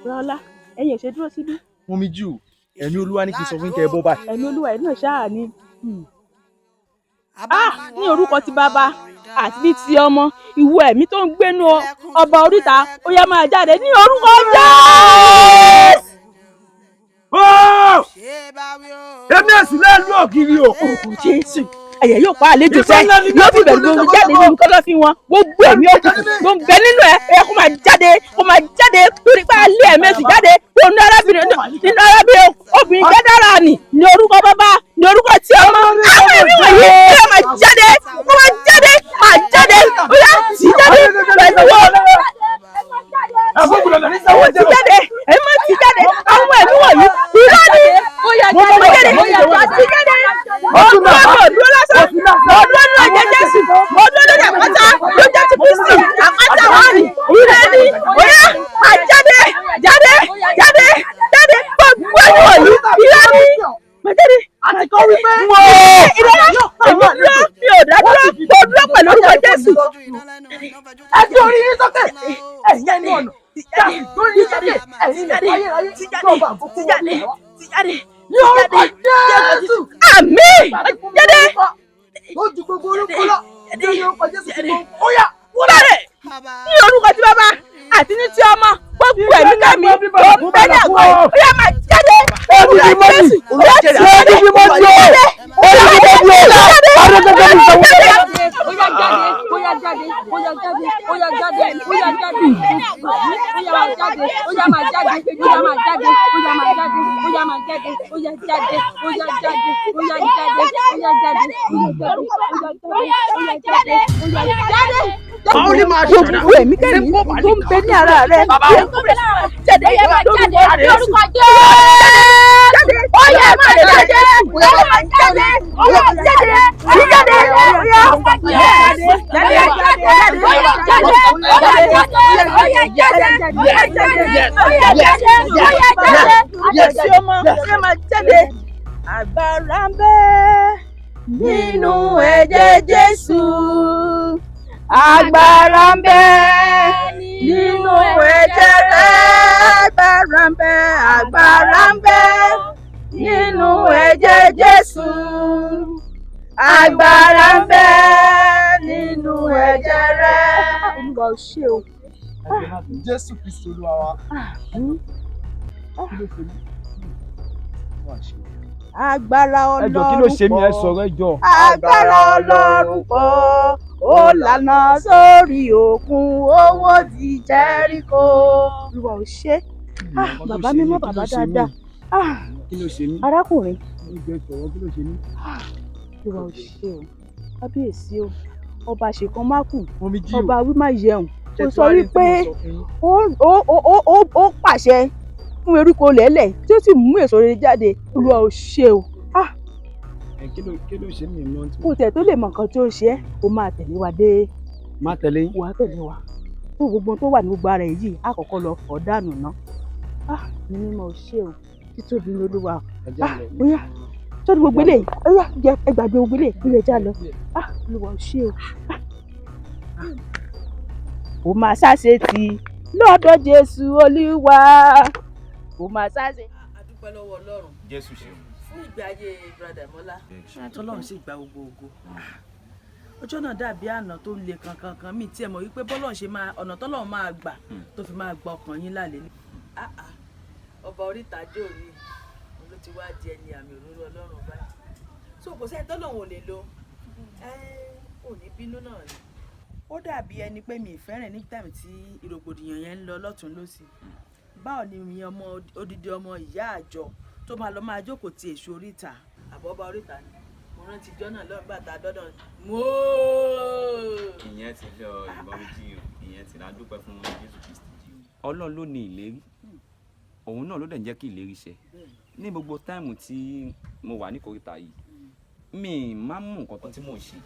Rọ́lá ẹ̀yin ò ṣe dúró síbí. Wọ́n mi jù ẹ̀mí Olúwa ní kí n sọ fún kẹ́ ẹ bọ́ báyìí. Ẹ̀mí Olúwa ẹ̀ náà ṣáà ni. Ní orúkọ ti bàbá àti ní ti ọmọ ìwọ ẹ̀mí tó ń gbénú ọba oríta ó yá máa jáde ní orúkọ Jésù. Èmi ẹ̀sìn náà lù ògiri o. Orúkọ Jésù ẹ̀yẹ yóò pa àlejò sẹ́ yóò fi bẹ̀rù gbogbo jáde nínú kọ́lọ́fín wọn gbogbo ẹ̀mí òkùnkùn tó ń bẹ nínú ẹ̀ ẹ̀yẹ kó máa jáde torí pé alẹ́ ẹ̀mẹ́sì jáde nínú arábìnrin obìnrin jẹ́dára nì ní orúkọ bàbá ní orúkọ tí ọmọ àwọn ẹ̀mí wọ̀nyí ẹ̀yẹ máa jáde ó máa jáde ó yá tì jáde pẹ̀lú wọn. Àwọn ti jáde ẹ̀ máa ti jáde àwọn ẹ̀mí wọ̀nyí irọ́ ni ó yá jáde ti jáde ọdún lásán ọdún nínú ẹ̀jẹ̀ Jésù ọdún nínú àpáta ló jẹ́ ti Kristi àpáta wọn ni ìrẹ́ ni óyá àjáde jáde gbogbo ẹ̀mí wọ̀nyí ìrẹ́ ni mẹ́tẹ́rì àtikọ́ wípé ìrẹ́ èmi dúró mi ò dá dúró mo dúró pẹ̀lú orúkọ Jésù. Ẹ ti orí yín sókè ẹ̀yin ẹni ọ̀nà lórí yín sókè ẹ̀yin ayérayé tó bá àkókò jáde ní orúkọ Jésù. Àmín jáde. Ó ju gbogbo orúkọ lọ ní orúkọ Jésù tí mo ó yá wúlò rẹ̀ ní orúkọ tí bàbá àti ní tí ọmọ gbogbo ẹ̀mí kẹ́mi ó ń bẹ ní àgọ́ yìí ó yá máa jáde orúkọ Jésù ó jáde gbogbo ẹ̀mí kẹ́mi tó ń bẹ ní ara rẹ̀ jáde ní orúkọ Jésù ó yẹ máa jáde ó máa jáde ó máa jáde agbára ń bẹ nínú ẹ̀jẹ̀ Jésù agbára ń bẹ nínú ẹ̀jẹ̀ rẹ̀ agbára ń bẹ nínú ẹ̀jẹ̀ Jésù agbára ń bẹ nínú ẹ̀jẹ̀ rẹ̀. Olúwa ò ṣe o. Jésù Kristi Olúwa wa. Agbára Ọlọ́run ẹjọ kí ló ṣe mí ẹ sọ̀rọ̀ ẹjọ. Agbára Ọlọ́run pọ̀ ó lànà sórí òkun owó di Jẹ́ríkò. Olúwa ò ṣe. Bàbá mi mọ́ bàbá dáadáa. Kí ló ṣe mí? Arákùnrin. Ẹjọ sọ̀rọ̀ kí ló ṣe mí? Olúwa ò ṣe o. Kábíyèsí o. Ọba ṣèkan má kù. Ọba wí má yẹun. Ó sọ wípé ó pàṣẹ fún eríko lẹ́lẹ̀ tí ó sì mú èso rere jáde. Olúwa ò ṣe o. Kí ló ṣe mí mọ́ tí. Kò tẹ̀ tó lè mọ nǹkan tí ó ṣe é ó máa tẹ̀lé wa dé. Má tẹ̀lé yín. Wàá tẹ̀lé wa. Fún gbogbo tó wà ní gbogbo ara yìí á kọ́kọ́ lọ fọ̀ dànù ná. Ní mímọ́ ò ṣe o títóbi ní Olúwa o. Bóyá sọ́dún gbogbo eléyìí ọ̀yá jẹ́ ẹgbàgbé gbogbo eléyìí kí lè já lọ. Olúwa ò ṣe o. Ó máa ṣàṣe tì lọ́dọ̀ Jésù Olúwa. Ó máa ṣàṣe. A dúpẹ́ lọ́wọ́ Ọlọ́run. Jésù ṣe. Fún ìgbé ayé brother Mọ́lá. Ọlọ́run sì gba gbogbo ògo. Ọjọ́ náà dàbí àná tó le kankan mi tí ẹ mọ̀ wípé bọ́lọ̀ ṣe máa ọ̀nà tọ́lọ́run máa gbà tó fi máa gba ọkàn yín lálẹ́ ní. Ọba oríta dé òní ló ti wá di ẹni àmì òróró Ọlọ́run báyìí. So kò sẹ́ni tọ́lọ́run ò lè lo ò ní bínú náà ni. Ó dàbí ẹni pé mi ìfẹ́ràn ní tàbí tí ìrògbòdìyàn yẹn ń lọ lọ́tún lọ́sì. Báwo ni mi ọmọ odidi ọmọ ìyá àjọ tó máa lọ máa jókòó ti èṣù oríta àbọ̀bá oríta ni mo rántí jọ́nà lọ́gbà tá a dọ́dọ̀ mọ́. ìyẹn ti lọ ìbọn jí o ìyẹn ti la dúpẹ́ fún Jésù Kristi jí o. Ọlọ́run ló ní ìlérí òun náà ló dẹ̀ ń jẹ́ kí ìlérí ṣẹ ní gbogbo táìmù tí mo wà ní kòríta yìí mi máa ń mú nǹkan tí mò ń ṣe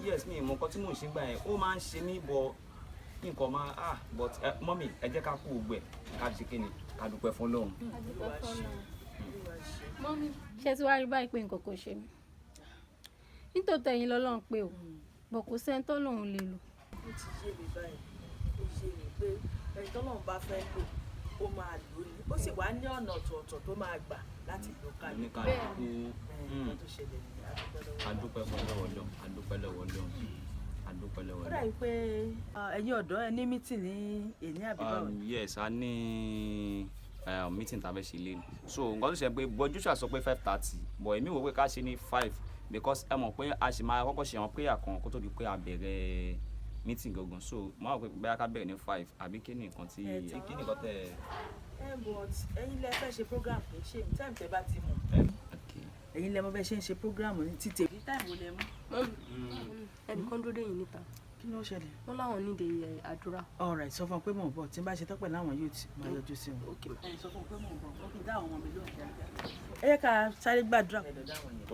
yes mi mọ nǹkan tí mò ń ṣe gbà yẹn ó máa ń ṣe mí bọ nǹkan máa but mọ́mì ẹ jẹ́ ká kú gbogbo ẹ̀ ká ṣe kí ni ká dúpẹ́ fún Ọlọ́run. mọ́mí ṣé tí wàá rí báyìí pé nǹkan kò ṣe mí nítòótọ́ ẹ̀yin lọ́lọ́run pé o bọ̀ kò sẹ́ni tó lòun lè lò. ó ti yé mi báyìí ó yé mi pé ẹni tọ́lọ́run bá fẹ́ lò ó máa lò ní ó sì wá ní ọ̀nà ọ̀tọ̀ọ̀tọ̀ tó máa gbà láti lò kalẹ̀. bẹ́ẹ̀ tó ṣẹlẹ̀ ní adúpẹ́ lọ́wọ́ Ọlọ́run adúpẹ́ lọ́wọ́ Ọlọ́run adúpẹ́ lọ́wọ́ Ọlọ́run. ó dà yìí pé ẹ̀yin ọ̀dọ́ ẹ ní mítìn ní èní àbíbáwò. yes a ní meeting tá a fẹ́ ṣe lé ní so nǹkan tó ṣe pé bọ́ Joshua sọ pé 5:30 but èmi wò pé ká ṣe ní 5 because ẹ mọ̀ pé a sì máa kọ́kọ́ ṣe àwọn prayer kan kó tó di pé a bẹ̀rẹ̀ meeting gangan so mo máa wò pé bóyá ká bẹ̀rẹ̀ ní 5 àbí kí ni nǹkan tí kí ni nǹkan tẹ̀. but ẹ̀yin lẹ fẹ́ ṣe program pé ṣé time tẹ bá ti mọ̀ ẹ̀yin lẹ mọ̀ bẹ́ẹ̀ ṣe ń ṣe program ní títẹ̀ ní time wo lẹ mú. ẹnìkan dúró dé yìí níta kí ló ṣẹlẹ̀. wọ́n láwọn nídìí àdúrà. alright sọ fún un pé mò ń bọ̀ tí n bá ṣe tọ́pẹ̀ láwọn yóò ti máa yọjú sí wọn. sọ fún un pé mò ń bọ̀ ó kì í dá àwọn ọmọ mi lóhùn kíákíá. ẹ yẹ ká sáré gbàdúrà pẹ̀lú dáwọn yẹn.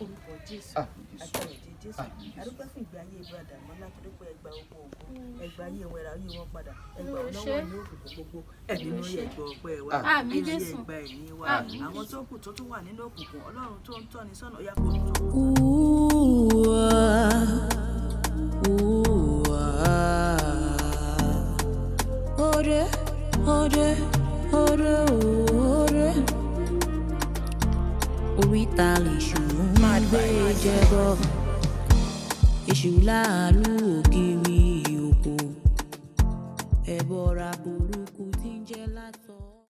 orúkọ Jésù àtàwẹ̀dẹ Jésù àdúpẹ́ fún ìgbé ayé ìbúradà mọ́lá tó dúpẹ́ ẹgbà ogbó ògbó ẹgbà ayé ìwẹ̀ ra ayé wọn padà ẹgbà ọlọ́wọ́ ní òkùnkùn gbogbo ẹ̀dínú ẹgbà ọpẹ́ wa ẹ̀yìn ẹgbà ẹ̀yìn wa àwọn tó kù tó tún wà nínú òkùnkùn Ọlọ́run tó ń tọ́ni sọ́nà ó yá kó tó. Ore, ore, ore, ore. Oríta lèṣù ń gbé jẹbọ. Èṣù láàlú ògiri òkò. Ẹ̀bọra burúkú tí ń jẹ́ lásán.